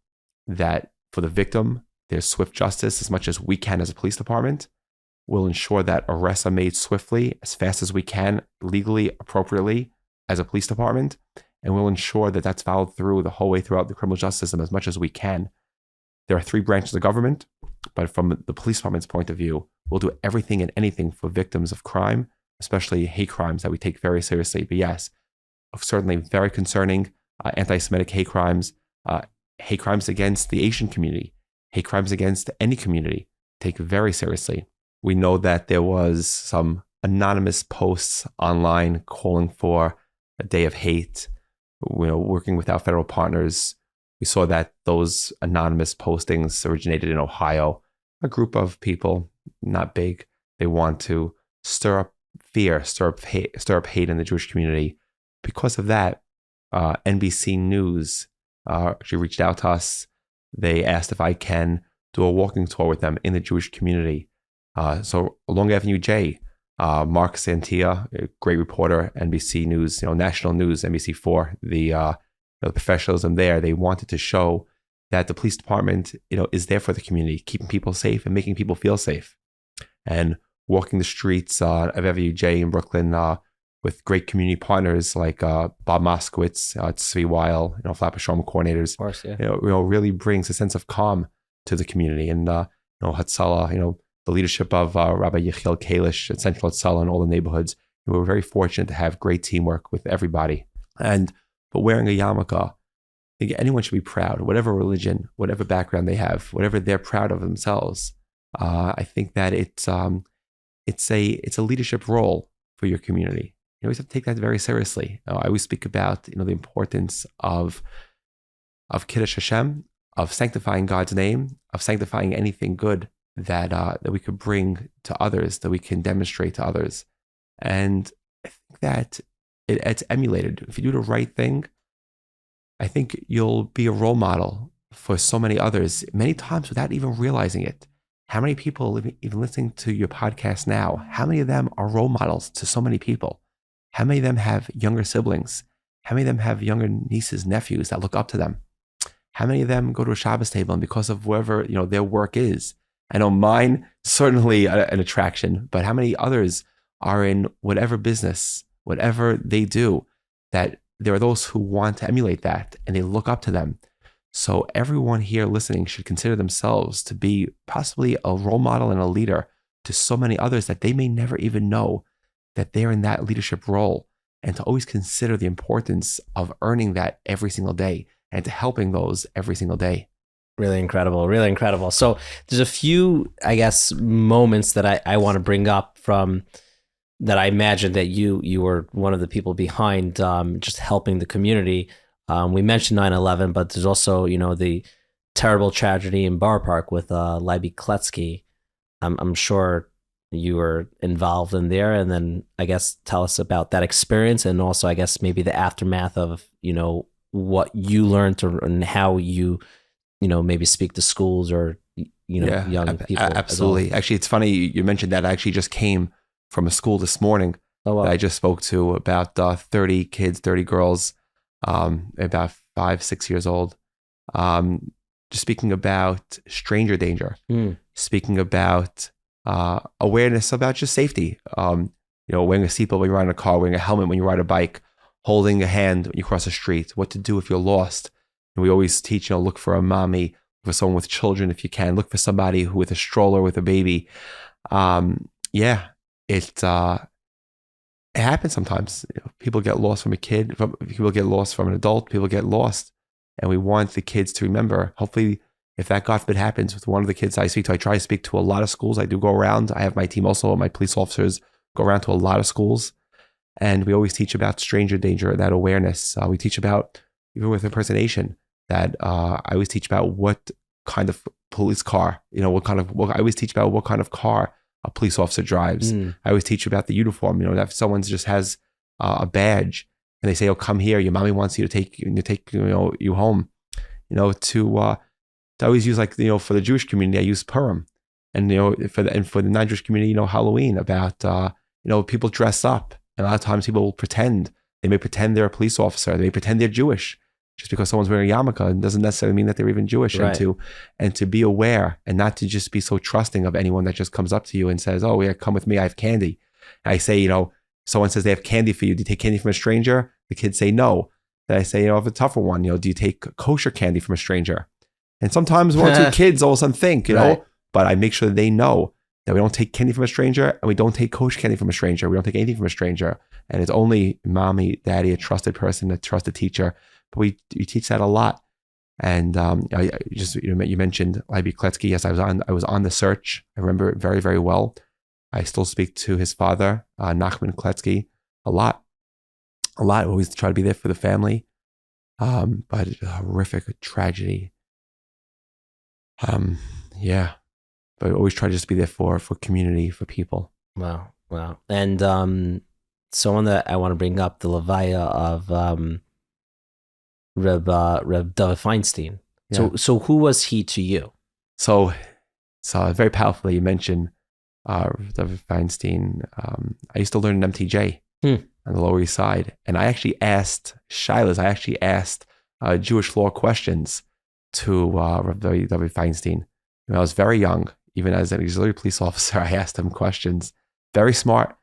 that for the victim, there's swift justice as much as we can as a police department. We'll ensure that arrests are made swiftly, as fast as we can, legally, appropriately, as a police department. And we'll ensure that that's followed through the whole way throughout the criminal justice system as much as we can. There are 3 branches of government, but from the police department's point of view, we'll do everything and anything for victims of crime, especially hate crimes that we take very seriously. But yes, certainly very concerning anti-Semitic hate crimes against the Asian community, hate crimes against any community, take very seriously. We know that there was some anonymous posts online calling for a day of hate. Working with our federal partners, we saw that those anonymous postings originated in Ohio. A group of people, not big, they want to stir up fear, stir up hate in the Jewish community. Because of that, NBC News actually reached out to us. They asked if I can do a walking tour with them in the Jewish community. So along Avenue J, Mark Santia, a great reporter, NBC News, national news, NBC4, the professionalism there, they wanted to show that the police department, is there for the community, keeping people safe and making people feel safe. And walking the streets of Avenue J in Brooklyn with great community partners like Bob Moskowitz, Tzvi Weil, Flapper Shalom coordinators, of course, yeah. Really brings a sense of calm to the community. And Hatzalah, the leadership of Rabbi Yechiel Kalish at Central Hatzalah in all the neighborhoods. And we're very fortunate to have great teamwork with everybody. But wearing a yarmulke, I think anyone should be proud, whatever religion, whatever background they have, whatever they're proud of themselves. I think that it's a leadership role for your community. You always have to take that very seriously. I always speak about the importance of Kiddush Hashem, of sanctifying God's name, of sanctifying anything good that we could bring to others, that we can demonstrate to others. And I think that it's emulated. If you do the right thing, I think you'll be a role model for so many others, many times without even realizing it. How many people, even listening to your podcast now, how many of them are role models to so many people? How many of them have younger siblings? How many of them have younger nieces, nephews that look up to them? How many of them go to a Shabbos table, and because of wherever their work is? I know mine, certainly an attraction, but how many others are in whatever business, whatever they do, that there are those who want to emulate that and they look up to them. So everyone here listening should consider themselves to be possibly a role model and a leader to so many others that they may never even know that they're in that leadership role, and to always consider the importance of earning that every single day and to helping those every single day. Really incredible, really incredible. So there's a few, I guess, moments that I want to bring up from that. I imagine that you were one of the people behind just helping the community. We mentioned 9/11, but there's also, the terrible tragedy in Borough Park with Libby Kletsky. I'm sure you were involved in there, and then I guess tell us about that experience, and also I guess maybe the aftermath of, you know, what you learned and how you know, maybe speak to schools or, you know, young people. Absolutely. Actually, it's funny you mentioned that. I actually just came from a school this morning. Oh, wow. That I just spoke to about 30 kids, 30 girls, about 5-6 years old. Just speaking about stranger danger, speaking about awareness about just safety. You know, wearing a seatbelt when you ride in a car, wearing a helmet when you ride a bike, holding a hand when you cross the street, what to do if you're lost. And we always teach, you know, look for a mommy, for someone with children if you can, look for somebody who with a stroller with a baby. It happens sometimes. You know, people get lost from a kid, people get lost from an adult, people get lost. And we want the kids to remember, hopefully, if that God forbid happens with one of the kids I speak to, I try to speak to a lot of schools. I do go around. I have my team also, my police officers go around to a lot of schools. And we always teach about stranger danger, that awareness. We teach about, even with impersonation, that I always teach about what kind of police car, you know, I always teach about what kind of car a police officer drives. I always teach about the uniform, you know, that if someone just has a badge and they say, oh, come here, your mommy wants you to take you home, you know, to always use, like, you know, for the Jewish community, I use Purim. And, you know, for the non-Jewish community, you know, Halloween, about, you know, people dress up. And a lot of times people will pretend. They may pretend they're a police officer. They may pretend they're Jewish. Just because someone's wearing a yarmulke, it doesn't necessarily mean that they're even Jewish. Right. And to be aware and not to just be so trusting of anyone that just comes up to you and says, oh, yeah, come with me, I have candy. And I say, you know, someone says they have candy for you. Do you take candy from a stranger? The kids say no. Then I say, you know, I have a tougher one. You know, do you take kosher candy from a stranger? And sometimes one or two kids all of a sudden think, you know, Right. But I make sure that they know that we don't take candy from a stranger, and we don't take kosher candy from a stranger. We don't take anything from a stranger. And it's only mommy, daddy, a trusted person, a trusted teacher. But we teach that a lot. And you mentioned Rabbi Kletsky. Yes, I was on the search. I remember it very, very well. I still speak to his father, Nachman Kletsky, a lot. Always try to be there for the family. But a horrific tragedy. But I always try to just be there for community, for people. Wow. And someone that I want to bring up, the Levaya of Reb David Feinstein. Yeah. So who was he to you? So very powerfully you mentioned David Feinstein. I used to learn in MTJ on the Lower East Side, and I actually asked Jewish law questions to David Feinstein. When I was very young, even as an auxiliary police officer, I asked him questions. Very smart.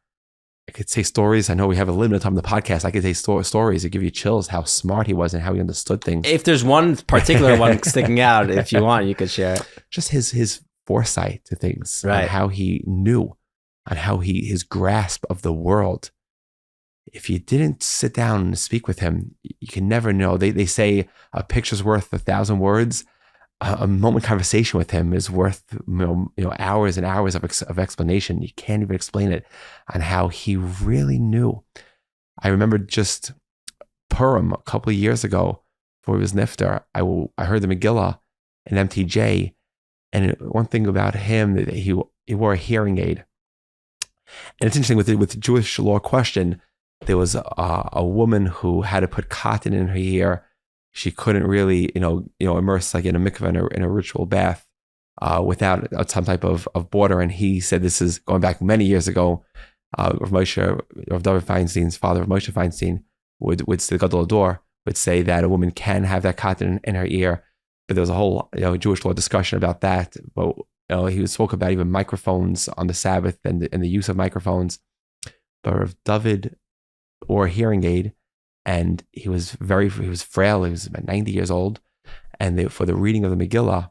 I could say stories. I know we have a limited time on the podcast. I could say stories that give you chills, how smart he was and how he understood things. If there's one particular one sticking out, if you want, you could share it. Just his foresight to things, right? And how he knew, and how his grasp of the world. If you didn't sit down and speak with him, you can never know. They say a picture's worth 1,000 words. A moment conversation with him is worth hours and hours of explanation. You can't even explain it, on how he really knew. I remember just Purim a couple of years ago, before he was nifter. I heard the Megillah in MTJ, and one thing about him, that he wore a hearing aid. And it's interesting with the Jewish law question. There was a woman who had to put cotton in her ear. She couldn't really, immerse like in a mikveh, in a ritual bath, without some type of border. And he said, this is going back many years ago. Rav David Feinstein's father, Rav Moshe Feinstein, would say, Gadol Ador, would say that a woman can have that cotton in her ear. But there was a whole Jewish law discussion about that. But he spoke about even microphones on the Sabbath and the use of microphones. But Rav David wore a hearing aid. And he was frail. He was about 90 years old. And for the reading of the Megillah,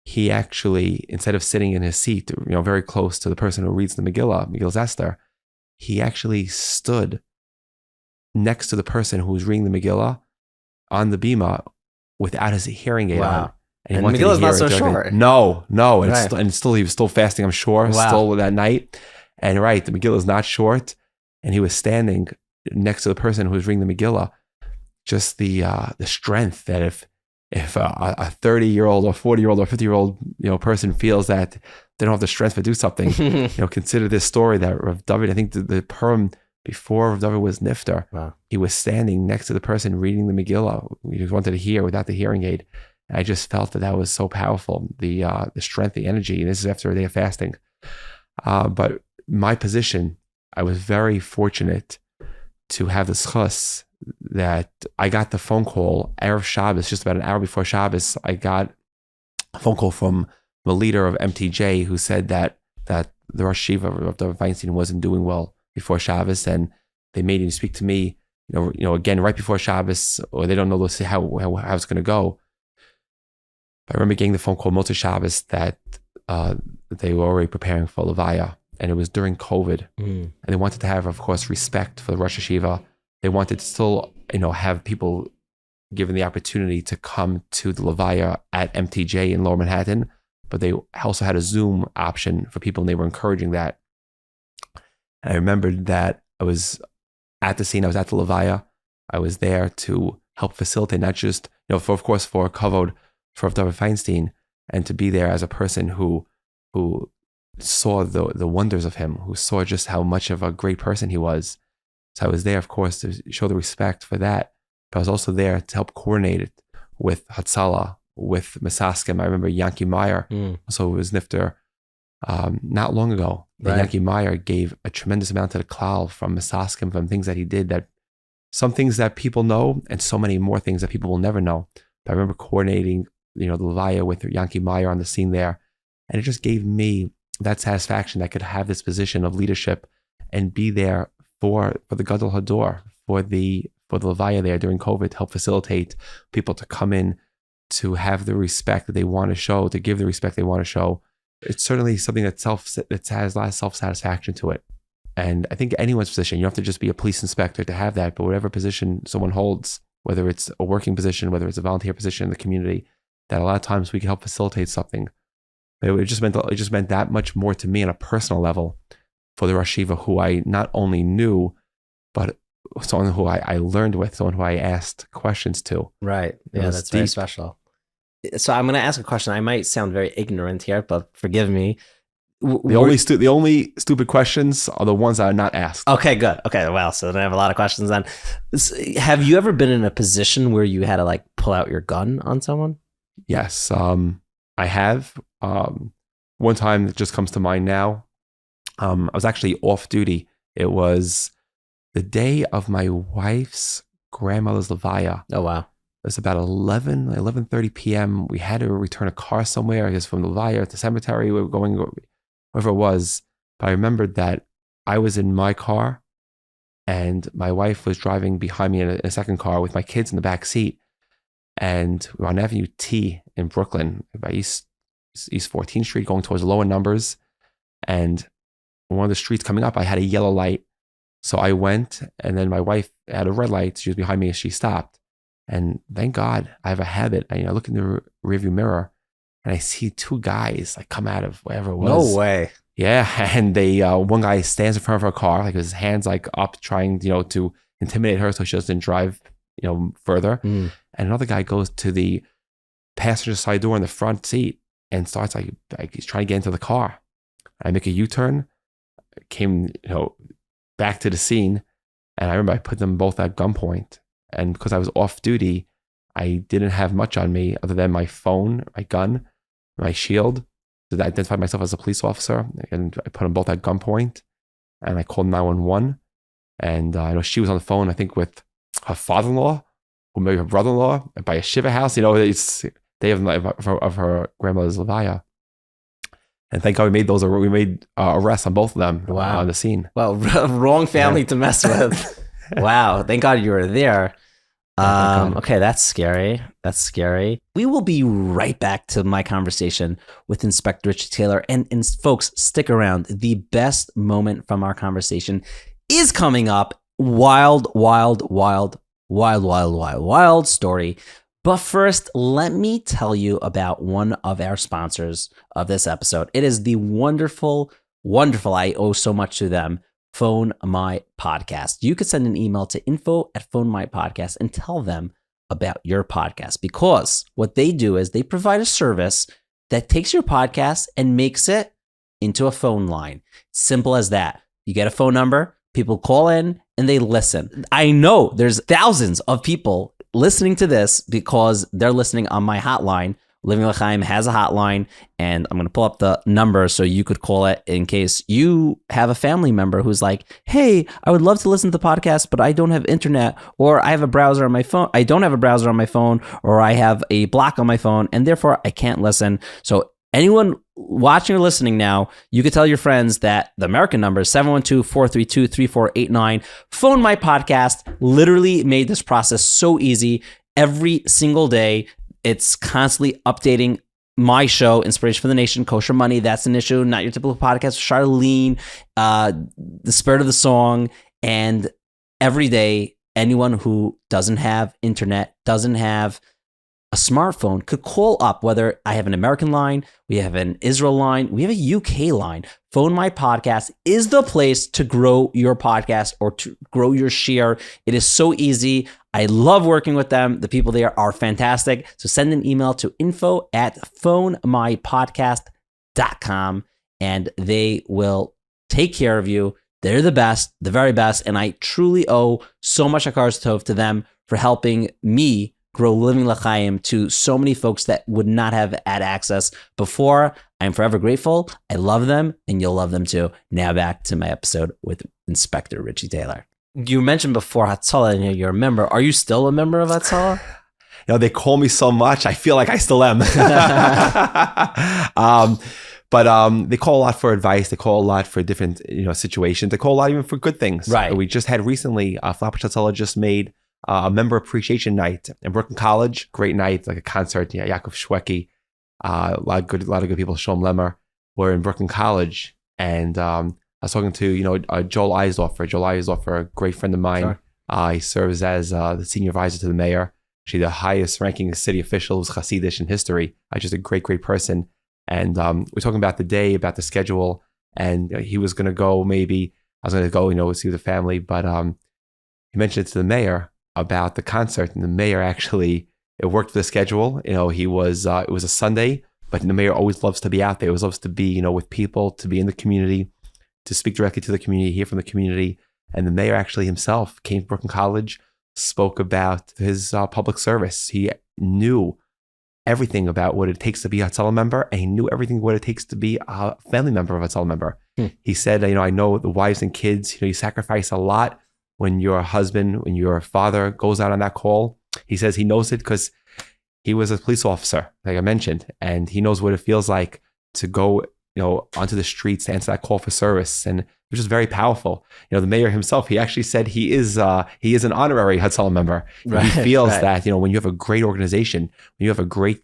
he actually, instead of sitting in his seat, very close to the person who reads the Megillah Esther, he actually stood next to the person who was reading the Megillah on the bima without his hearing aid on. And Megillah's not so short. No. Right. And he was still fasting, I'm sure, still that night. And the Megillah is not short. And he was standing next to the person who was reading the Megillah. Just the strength that if if a 30-year-old or 40-year-old or 50-year-old person feels that they don't have the strength to do something, consider this story that Rav David, I think the Purim before Rav David was nifter, Wow. he was standing next to the person reading the Megillah. He just wanted to hear without the hearing aid. And I just felt that was so powerful, the strength, the energy. And this is after a day of fasting. But my position, I was very fortunate to have the schus that I got the phone call Erev Shabbos, just about an hour before Shabbos. I got a phone call from the leader of MTJ who said that the Rosh Yeshiva of the Feinstein wasn't doing well before Shabbos, and they made him speak to me, again right before Shabbos, or they don't know how it's going to go. But I remember getting the phone call Motzei Shabbos that they were already preparing for Levaya, and it was during COVID, and they wanted to have, of course, respect for the Rosh Yeshiva. They wanted to still, have people given the opportunity to come to the Levaya at MTJ in Lower Manhattan, but they also had a Zoom option for people, and they were encouraging that. And I remembered that I was at the scene, I was at the Levaya. I was there to help facilitate, not just, for kavod for David Feinstein, and to be there as a person who saw the wonders of him, who saw just how much of a great person he was. So I was there, of course, to show the respect for that. But I was also there to help coordinate it with Hatzalah, with Misaskim. I remember Yankee Meyer, also was nifter not long ago. Right. Yankee Meyer gave a tremendous amount to the klal from Misaskim, from things that he did, that some things that people know, and so many more things that people will never know. But I remember coordinating, the Levaya with Yankee Meyer on the scene there. And it just gave me that satisfaction that I could have this position of leadership and be there for the Gadol Hador, for the Levaya there during COVID, to help facilitate people to come in, to have the respect that they want to show, to give the respect they want to show. It's certainly something that has a lot of self-satisfaction to it. And I think anyone's position, you don't have to just be a police inspector to have that, but whatever position someone holds, whether it's a working position, whether it's a volunteer position in the community, that a lot of times we can help facilitate something. It just meant that much more to me on a personal level for the Rosh Yeshiva, who I not only knew, but someone who I learned with, someone who I asked questions to. Right. Yeah, that's deep. Very special. So I'm going to ask a question. I might sound very ignorant here, but forgive me. The only stupid questions are the ones that are not asked. Okay, good. Okay, well, so then I have a lot of questions then. Have you ever been in a position where you had to pull out your gun on someone? Yes, I have. One time that just comes to mind now. I was actually off duty. It was the day of my wife's grandmother's Levaya. Oh, wow. It was about 11:30 p.m. We had to return a car somewhere. I guess from the Levaya to the cemetery. We were going wherever it was. But I remembered that I was in my car and my wife was driving behind me in a second car with my kids in the back seat. And we were on Avenue T in Brooklyn by East 14th Street going towards lower numbers. And one of the streets coming up, I had a yellow light. So I went, and then my wife had a red light. She was behind me as she stopped. And thank God I have a habit. I look in the rearview mirror and I see two guys come out of wherever it was. No way. Yeah. And they, one guy stands in front of her car, his hands up, trying, to intimidate her so she doesn't drive, further. And another guy goes to the passenger side door in the front seat and starts he's trying to get into the car. I make a U-turn, came, back to the scene. And I remember I put them both at gunpoint. And because I was off duty, I didn't have much on me other than my phone, my gun, my shield. So I identified myself as a police officer, and I put them both at gunpoint. And I called 911. And I know she was on the phone, I think, with her father-in-law, or maybe her brother-in-law, by a Yeshiva house. It's day of her grandmother's Levaya. And thank God we made arrests on both of them. Wow. On the scene. Well, wrong family to mess with. Wow. Thank God you were there. Okay, that's scary. That's scary. We will be right back to my conversation with Inspector Richie Taylor. And folks, stick around. The best moment from our conversation is coming up. Wild story. But first, let me tell you about one of our sponsors of this episode. It is the wonderful, I owe so much to them, Phone My Podcast. You could send an email to info@phonemypodcast and tell them about your podcast, because what they do is they provide a service that takes your podcast and makes it into a phone line. Simple as that. You get a phone number, people call in and they listen. I know there's thousands of people listening to this because they're listening on my hotline. Living L'Chaim has a hotline, and I'm going to pull up the number so you could call it in case you have a family member who's like, hey, I would love to listen to the podcast, but I don't have internet, or I have a browser on my phone. I don't have a browser on my phone, or I have a block on my phone, and therefore I can't listen. So anyone watching or listening now, you could tell your friends that the American number is 712-432-3489. Phone my podcast literally made this process so easy every single day. It's constantly updating my show, Inspiration for the Nation, Kosher Money, That's an Issue, Not Your Typical Podcast, Charlene, The Spirit of the Song. And every day, anyone who doesn't have internet, doesn't have a smartphone could call up, whether I have an American line, we have an Israel line, we have a UK line. Phone My Podcast is the place to grow your podcast or to grow your share. It is so easy. I love working with them. The people there are fantastic. So send an email to info@phonemypodcast.com and they will take care of you. They're the best, the very best. And I truly owe so much Hakaras Tov to them for helping me grow Living L'Chaim to so many folks that would not have had access before. I'm forever grateful. I love them, and you'll love them too. Now back to my episode with Inspector Richie Taylor. You mentioned before Hatzalah, and you're a member. Are you still a member of Hatzalah? They call me so much. I feel like I still am. But they call a lot for advice. They call a lot for different situations. They call a lot even for good things. Right. We just had recently, Flatbush Hatzalah just made a member appreciation night in Brooklyn College. Great night, like a concert. Yaakov Shweki, a lot of good people. Shalom Lemmer were in Brooklyn College, and I was talking to Joel Eisdorfer. Joel Eisdorfer, a great friend of mine. Sure. He serves as the senior advisor to the mayor. She's the highest ranking city official who's Hasidish in history. Just a great person. And we're talking about the day, about the schedule, and he was going to go. Maybe I was going to go, see the family, but he mentioned it to the mayor about the concert, and the mayor actually, it worked for the schedule. He was it was a Sunday, but the mayor always loves to be out there. Always loves to be with people, to be in the community, to speak directly to the community, hear from the community. And the mayor actually himself came to Brooklyn College, spoke about his public service. He knew everything about what it takes to be a Hatzalah member, and he knew everything what it takes to be a family member of a Hatzalah member. He said, I know the wives and kids, you sacrifice a lot when your husband, when your father goes out on that call. He says he knows it because he was a police officer, like I mentioned, and he knows what it feels like to go, onto the streets to answer that call for service. And it was just very powerful. The mayor himself, he actually said he is an honorary Hatzalah member. Right, he feels that, when you have a great organization, when you have a great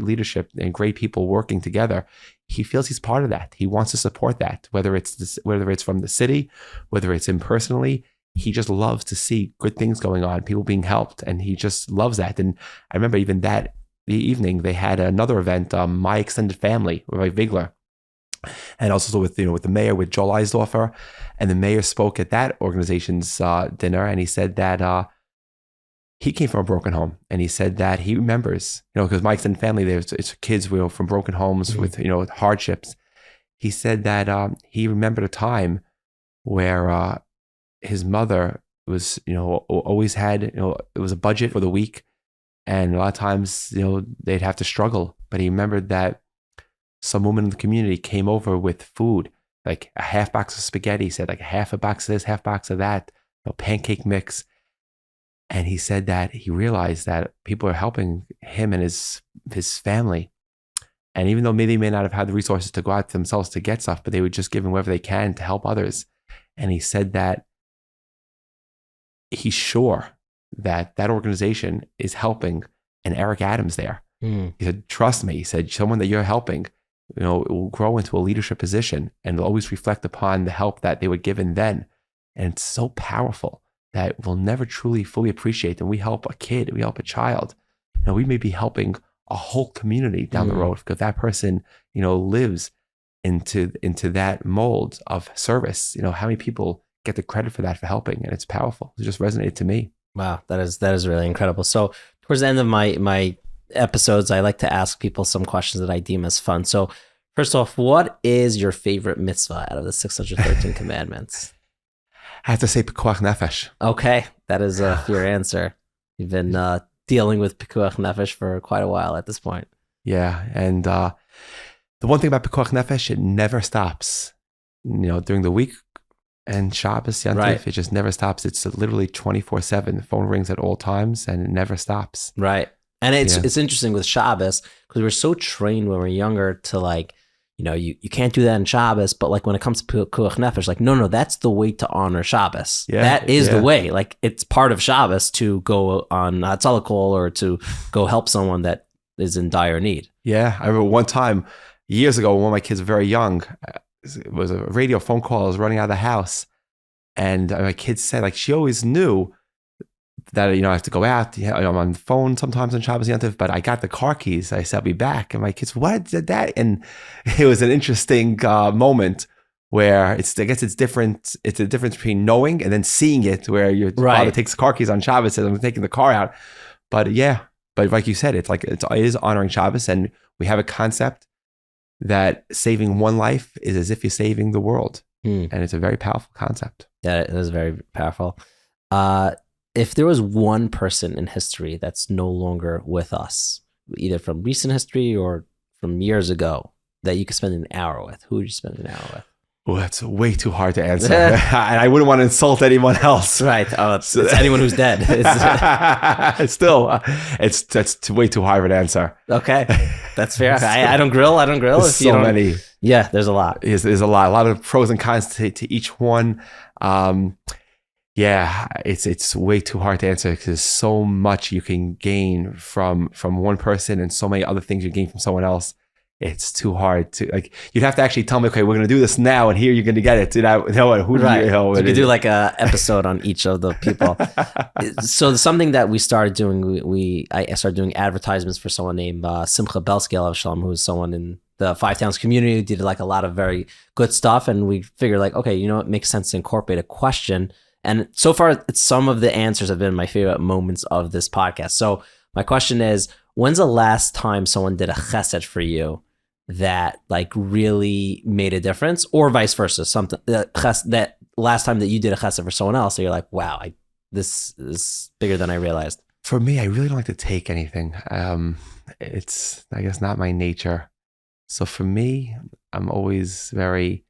leadership and great people working together, he feels he's part of that. He wants to support that, whether it's from the city, whether it's impersonally. He just loves to see good things going on, people being helped, and he just loves that. And I remember even that the evening they had another event, My Extended Family, Rabbi Vigler, and also with the mayor, with Joel Eisdorfer, and the mayor spoke at that organization's dinner, and he said that he came from a broken home, and he said that he remembers, because My Extended Family, it's kids from broken homes with hardships. He said that he remembered a time where his mother was, always had, it was a budget for the week. And a lot of times, they'd have to struggle. But he remembered that some woman in the community came over with food, like a half box of spaghetti, said like half a box of this, half box of that, pancake mix. And he said that he realized that people are helping him and his family. And even though maybe they may not have had the resources to go out themselves to get stuff, but they would just give him whatever they can to help others. And he said that he's sure that organization is helping an Eric Adams there. He said, trust me. He said, someone that you're helping, it will grow into a leadership position and it'll always reflect upon the help that they were given then. And it's so powerful that we'll never truly fully appreciate. And we help a kid, we help a child. We may be helping a whole community down the road because that person, lives into that mold of service. How many people get the credit for that, for helping? And it's powerful. It just resonated to me. Wow, that is really incredible. So towards the end of my episodes, I like to ask people some questions that I deem as fun. So first off, what is your favorite mitzvah out of the 613 commandments? I have to say pikuach nefesh. Okay, that is your answer. You've been dealing with pikuach nefesh for quite a while at this point. Yeah, and the one thing about pikuach nefesh, it never stops. During the week and Shabbos, Yantif, Right. it just never stops. It's literally 24/7. The phone rings at all times, and it never stops. Right. And it's Yeah. it's interesting with Shabbos because we're so trained when we're younger to like, you can't do that in Shabbos, but like when it comes to pikuach nefesh, like, no, that's the way to honor Shabbos. Yeah, That is yeah. the way. Like it's part of Shabbos to go on Hatzalah call or to go help someone that is in dire need. Yeah, I remember one time years ago when one of my kids were very young, it was a radio phone call. I was running out of the house, and my kid said, like, she always knew that I have to go out. I'm on the phone sometimes on Shabbos Yantif, but I got the car keys. I said, I'll be back. And my kids, what did that? And it was an interesting moment where I guess it's different. It's a difference between knowing and then seeing it, where your father takes the car keys on Shabbos and I'm taking the car out. But yeah, but like you said, it is honoring Shabbos, and we have a concept that saving one life is as if you're saving the world. And it's a very powerful concept. Yeah, it is very powerful. If there was one person in history that's no longer with us, either from recent history or from years ago, that you could spend an hour with, who would you spend an hour with? Oh, that's way too hard to answer. And I wouldn't want to insult anyone else. Right. Oh, it's anyone who's dead. Still, that's way too hard of an answer. Okay. That's fair. I don't grill. There's If you so don't- many. Yeah, there's a lot. There's a lot of pros and cons to each one. Yeah, it's way too hard to answer because there's so much you can gain from one person and so many other things you gain from someone else. It's too hard to, like, you'd have to actually tell me, okay, we're going to do this now and here you're going to get it. Who do Right. you know? You could do like a episode on each of the people. So something that we started doing, I started doing advertisements for someone named Simcha Belsky Alav Shalom, who is someone in the Five Towns community, did like a lot of very good stuff. And we figured like, okay, it makes sense to incorporate a question. And so far, some of the answers have been my favorite moments of this podcast. So my question is, when's the last time someone did a chesed for you that like really made a difference, or vice versa? Something that last time that you did a chesed for someone else, so you're like, wow, this is bigger than I realized. For me, I really don't like to take anything. It's, I guess, not my nature. So for me, I'm always very,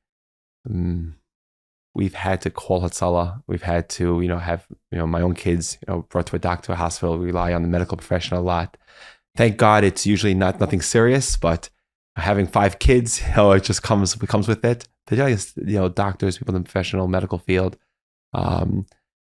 we've had to call Hatzalah. We've had to, have, my own kids, brought to a doctor, a hospital. We rely on the medical professional a lot. Thank God it's usually nothing serious, but having 5 kids, it just comes with it. But I guess, doctors, people in the professional medical field, I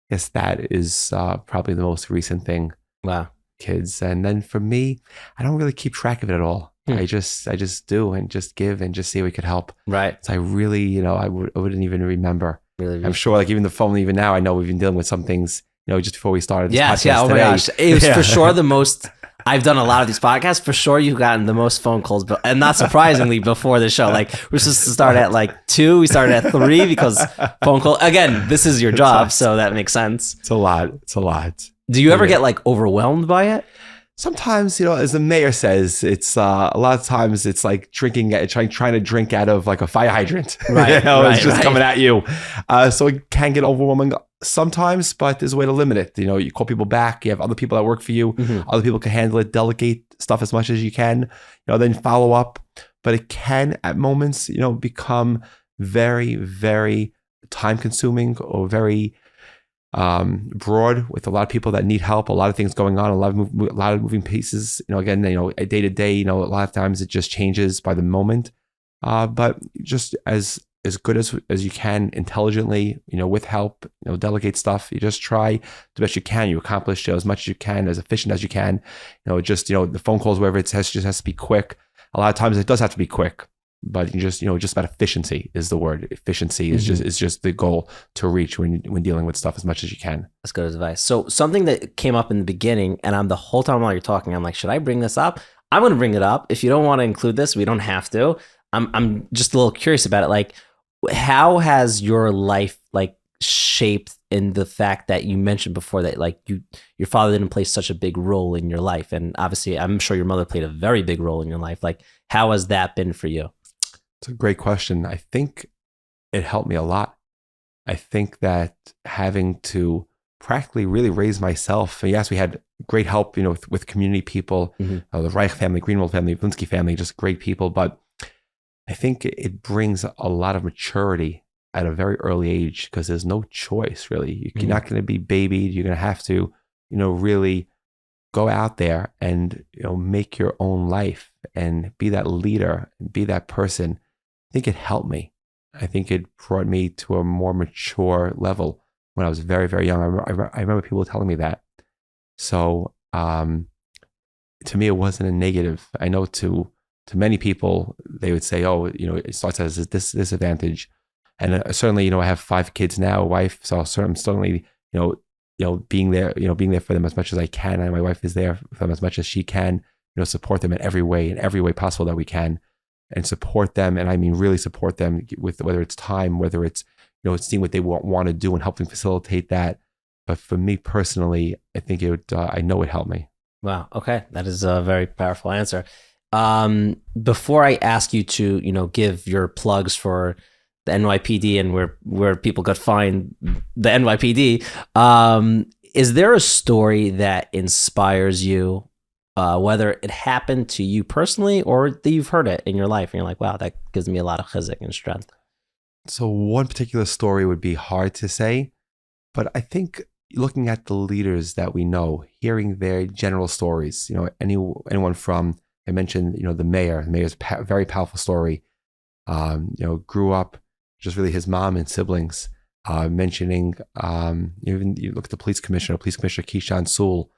guess that is probably the most recent thing. Wow. Kids. And then for me, I don't really keep track of it at all. I just do and just give and just see how we could help. Right. So I really, I wouldn't even remember. Really. I'm sure, like, even the phone, even now, I know we've been dealing with some things, just before we started this podcast Yeah. Oh my today. gosh. It was for sure the most. I've done a lot of these podcasts. For sure, you've gotten the most phone calls, and not surprisingly, before the show. Like, we're supposed to start at like 2. We started at 3 because phone call. Again, this is your job, so that makes sense. It's a lot. It's a lot. Do you ever get like overwhelmed by it? Sometimes, as the mayor says, it's a lot of times it's like trying to drink out of like a fire hydrant. Right. It's just coming at you. So it can get overwhelming sometimes, but there's a way to limit it. You call people back. You have other people that work for you. Mm-hmm. Other people can handle it. Delegate stuff as much as you can. Then follow up. But it can, at moments, become very, very time consuming or very broad, with a lot of people that need help, a lot of things going on, a lot of moving pieces. Again, day to day, a lot of times it just changes by the moment. But just as good as you can, intelligently, with help, delegate stuff. You just try the best you can. You accomplish as much as you can, as efficient as you can. The phone calls, wherever it just has to be quick. A lot of times it does have to be quick. But just about efficiency is the word. Efficiency is just the goal to reach when dealing with stuff as much as you can. That's good advice. So something that came up in the beginning, and I'm the whole time while you're talking, I'm like, should I bring this up? I'm going to bring it up. If you don't want to include this, we don't have to. I'm just a little curious about it. Like, how has your life like shaped in the fact that you mentioned before that like your father didn't play such a big role in your life, and obviously I'm sure your mother played a very big role in your life. Like, how has that been for you? It's a great question. I think it helped me a lot. I think that having to practically really raise myself, and yes, we had great help, with community people, the Reich family, Greenwald family, Blinsky family, just great people. But I think it brings a lot of maturity at a very early age, because there's no choice really. You're not going to be babied. You're going to have to, really go out there and, make your own life and be that leader and be that person. I think it helped me. I think it brought me to a more mature level when I was very, very young. I remember people telling me that. So to me, it wasn't a negative. I know to many people, they would say, oh, it starts as this disadvantage. And certainly, I have 5 kids now, a wife. So I'm certainly, being there for them as much as I can. And my wife is there for them as much as she can, support them in every way possible that we can, and support them. And I mean, really support them with whether it's time, whether it's, seeing what they want to do and helping facilitate that. But for me personally, I think I know it helped me. Wow. Okay. That is a very powerful answer. Before I ask you to, give your plugs for the NYPD and where people could find the NYPD, is there a story that inspires you, whether it happened to you personally or that you've heard it in your life and you're like, wow, that gives me a lot of chizuk and strength? So one particular story would be hard to say, but I think looking at the leaders that we know, hearing their general stories, anyone from, I mentioned, the mayor. The mayor's very powerful story. Grew up, just really his mom and siblings. Mentioning, even you look at the police commissioner Keyshawn Sewell.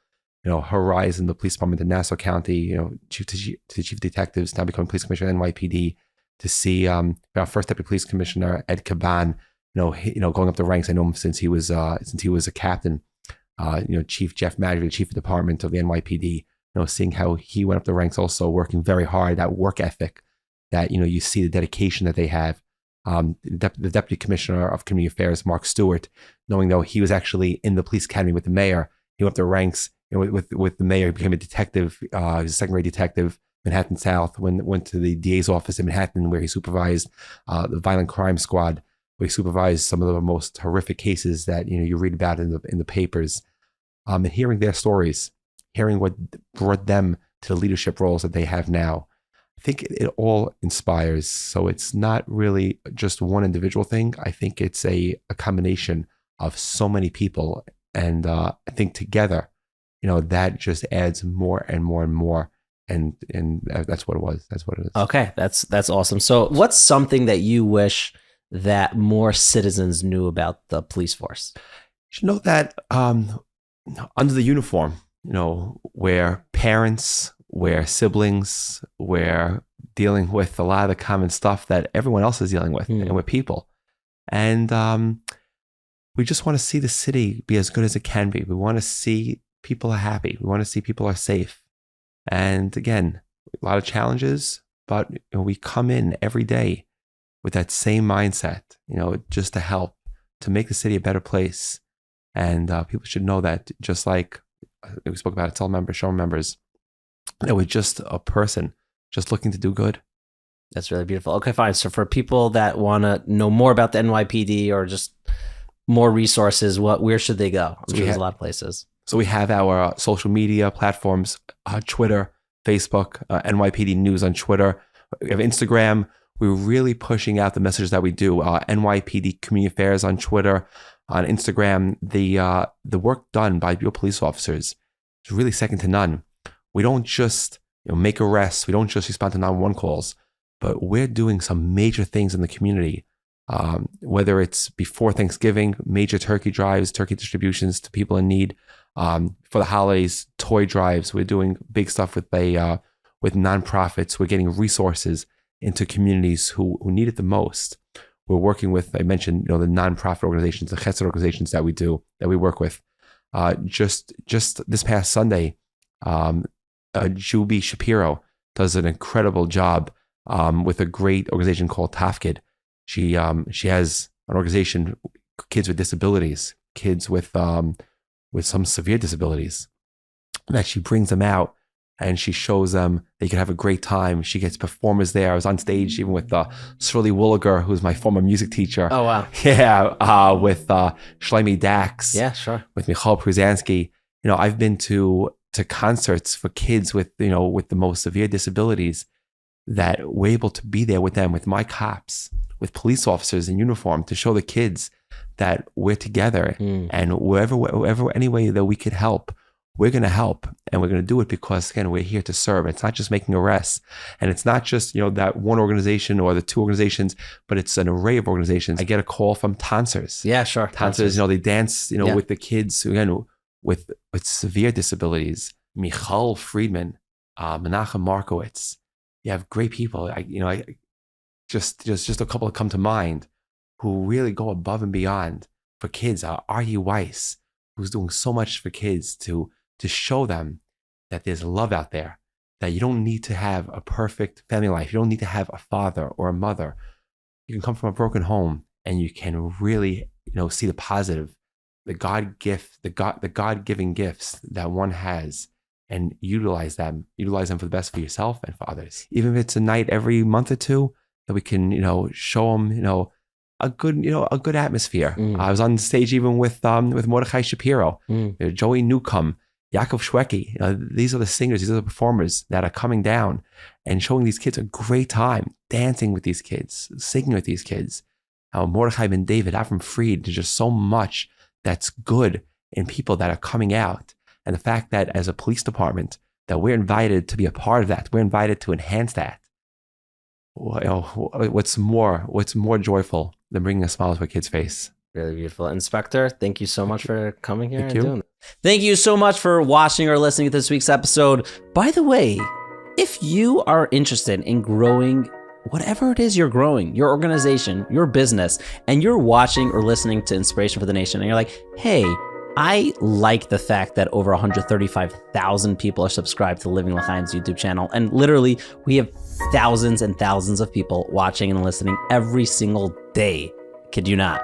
Horizon, the police department in Nassau County. Chief detectives now becoming police commissioner at NYPD. To see our first deputy police commissioner Ed Caban, going up the ranks. I know him since he was a captain. Chief Jeff Madry, the chief of department of the NYPD. Seeing how he went up the ranks, also working very hard, that work ethic, that, you see the dedication that they have. The Deputy Commissioner of Community Affairs, Mark Stewart, knowing though he was actually in the police academy with the mayor, he went up the ranks with the mayor, he became a detective, he was a second-grade detective, Manhattan South, went to the DA's office in Manhattan, where he supervised the violent crime squad, where he supervised some of the most horrific cases that, you read about in the papers. And hearing their stories, hearing what brought them to the leadership roles that they have now, I think it all inspires. So it's not really just one individual thing. I think it's a combination of so many people. And I think together, that just adds more and more and more. And that's what it was. That's what it is. Okay, that's awesome. So what's something that you wish that more citizens knew about the police force? You should know that under the uniform, where parents, where siblings, where dealing with a lot of the common stuff that everyone else is dealing with, and with people. And we just want to see the city be as good as it can be. We want to see people are happy. We want to see people are safe. And again, a lot of challenges, but we come in every day with that same mindset, just to help, to make the city a better place. And people should know that, just like we spoke about, tell members, show members, we're just a person just looking to do good. That's really beautiful. Okay, fine. So for people that want to know more about the NYPD or just more resources, where should they go? I'm sure there's a lot of places. So we have our social media platforms, Twitter, Facebook, NYPD News on Twitter. We have Instagram. We're really pushing out the messages that we do. NYPD Community Affairs on Twitter, on Instagram. The work done by your police officers is really second to none. We don't just make arrests. We don't just respond to 911 calls, but we're doing some major things in the community. Whether it's before Thanksgiving, major turkey drives, turkey distributions to people in need. For the holidays, toy drives. We're doing big stuff with nonprofits. We're getting resources into communities who need it the most. We're working with, I mentioned, the nonprofit organizations, the chesed organizations that we work with. Just this past Sunday, Juby Shapiro does an incredible job with a great organization called Tafkid. She has an organization kids with disabilities, kids with some severe disabilities, that she brings them out and she shows them they can have a great time. She gets performers there. I was on stage even with Shirley Wooliger, who's my former music teacher. Oh, wow. Yeah, with Shlomi Dax. Yeah, sure. With Michal Pruzansky. I've been to concerts for kids with the most severe disabilities, that we're able to be there with them, with my cops, with police officers in uniform, to show the kids that we're together, and wherever any way that we could help, we're going to help, and we're going to do it because, again, we're here to serve. It's not just making arrests, and it's not just that one organization or the two organizations, but it's an array of organizations. I get a call from Tonsers. Yeah, sure. Tonsers, they dance, with the kids, again, with severe disabilities. Michal Friedman, Menachem Markowitz. You have great people. I just a couple that come to mind who really go above and beyond for kids. R.E. Weiss, who's doing so much for kids to show them that there's love out there, that you don't need to have a perfect family life. You don't need to have a father or a mother. You can come from a broken home and you can really, see the positive, the God-given gifts that one has, and utilize them for the best for yourself and for others. Even if it's a night every month or two that we can, show them, a good atmosphere. I was on stage even with Mordechai Shapiro, Joey Newcomb, Yaakov Shweki. These are the singers, these are the performers that are coming down and showing these kids a great time, dancing with these kids, singing with these kids. Mordechai Ben David, Avram Fried, there's just so much that's good in people that are coming out. And the fact that as a police department, that we're invited to be a part of that, we're invited to enhance that. What's more joyful than bringing a smile to a kid's face? Really beautiful. Inspector, thank you so much for coming here Thank and you. doing that. Thank you so much for watching or listening to this week's episode. By the way, if you are interested in growing whatever it is you're growing, your organization, your business, and you're watching or listening to Inspiration for the Nation, and you're like, hey, I like the fact that over 135,000 people are subscribed to Living L'Chaim's YouTube channel. And literally, we have thousands and thousands of people watching and listening every single day. Kid you not.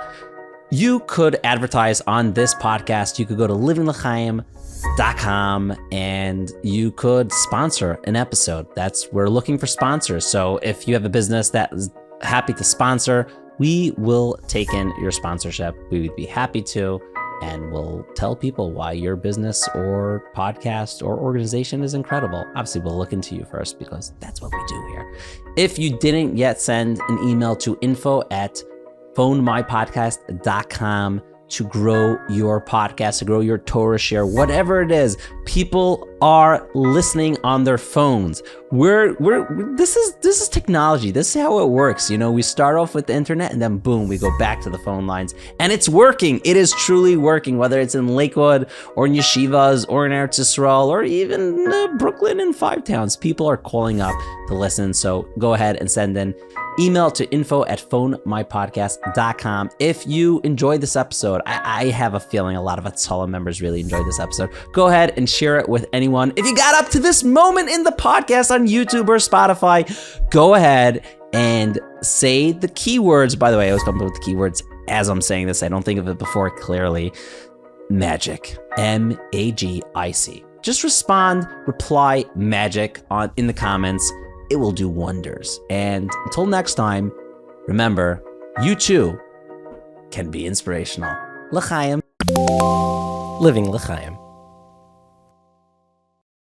You could advertise on this podcast. You could go to livingl'chaim.com and you could sponsor an episode. We're looking for sponsors. So if you have a business that is happy to sponsor, we will take in your sponsorship. We would be happy to. And we'll tell people why your business or podcast or organization is incredible. Obviously, we'll look into you first because that's what we do here. If you didn't yet send an email to info@phonemypodcast.com to grow your podcast, to grow your Torah share, whatever it is, people are listening on their phones. This is technology. This is how it works. We start off with the internet and then boom, we go back to the phone lines, and it's working. It is truly working, whether it's in Lakewood or in Yeshivas or in Eretz Yisrael or even Brooklyn and Five Towns. People are calling up to listen. So go ahead and send in email to info@phonemypodcast.com. If you enjoyed this episode, I have a feeling a lot of Hatzalah members really enjoyed this episode. Go ahead and share it with anyone. If you got up to this moment in the podcast on YouTube or Spotify, go ahead and say the keywords. By the way, I always come up with the keywords as I'm saying this. I don't think of it before clearly. Magic. MAGIC. Just reply magic in the comments. It will do wonders. And until next time, remember, you too can be inspirational. L'chaim. Living L'chaim.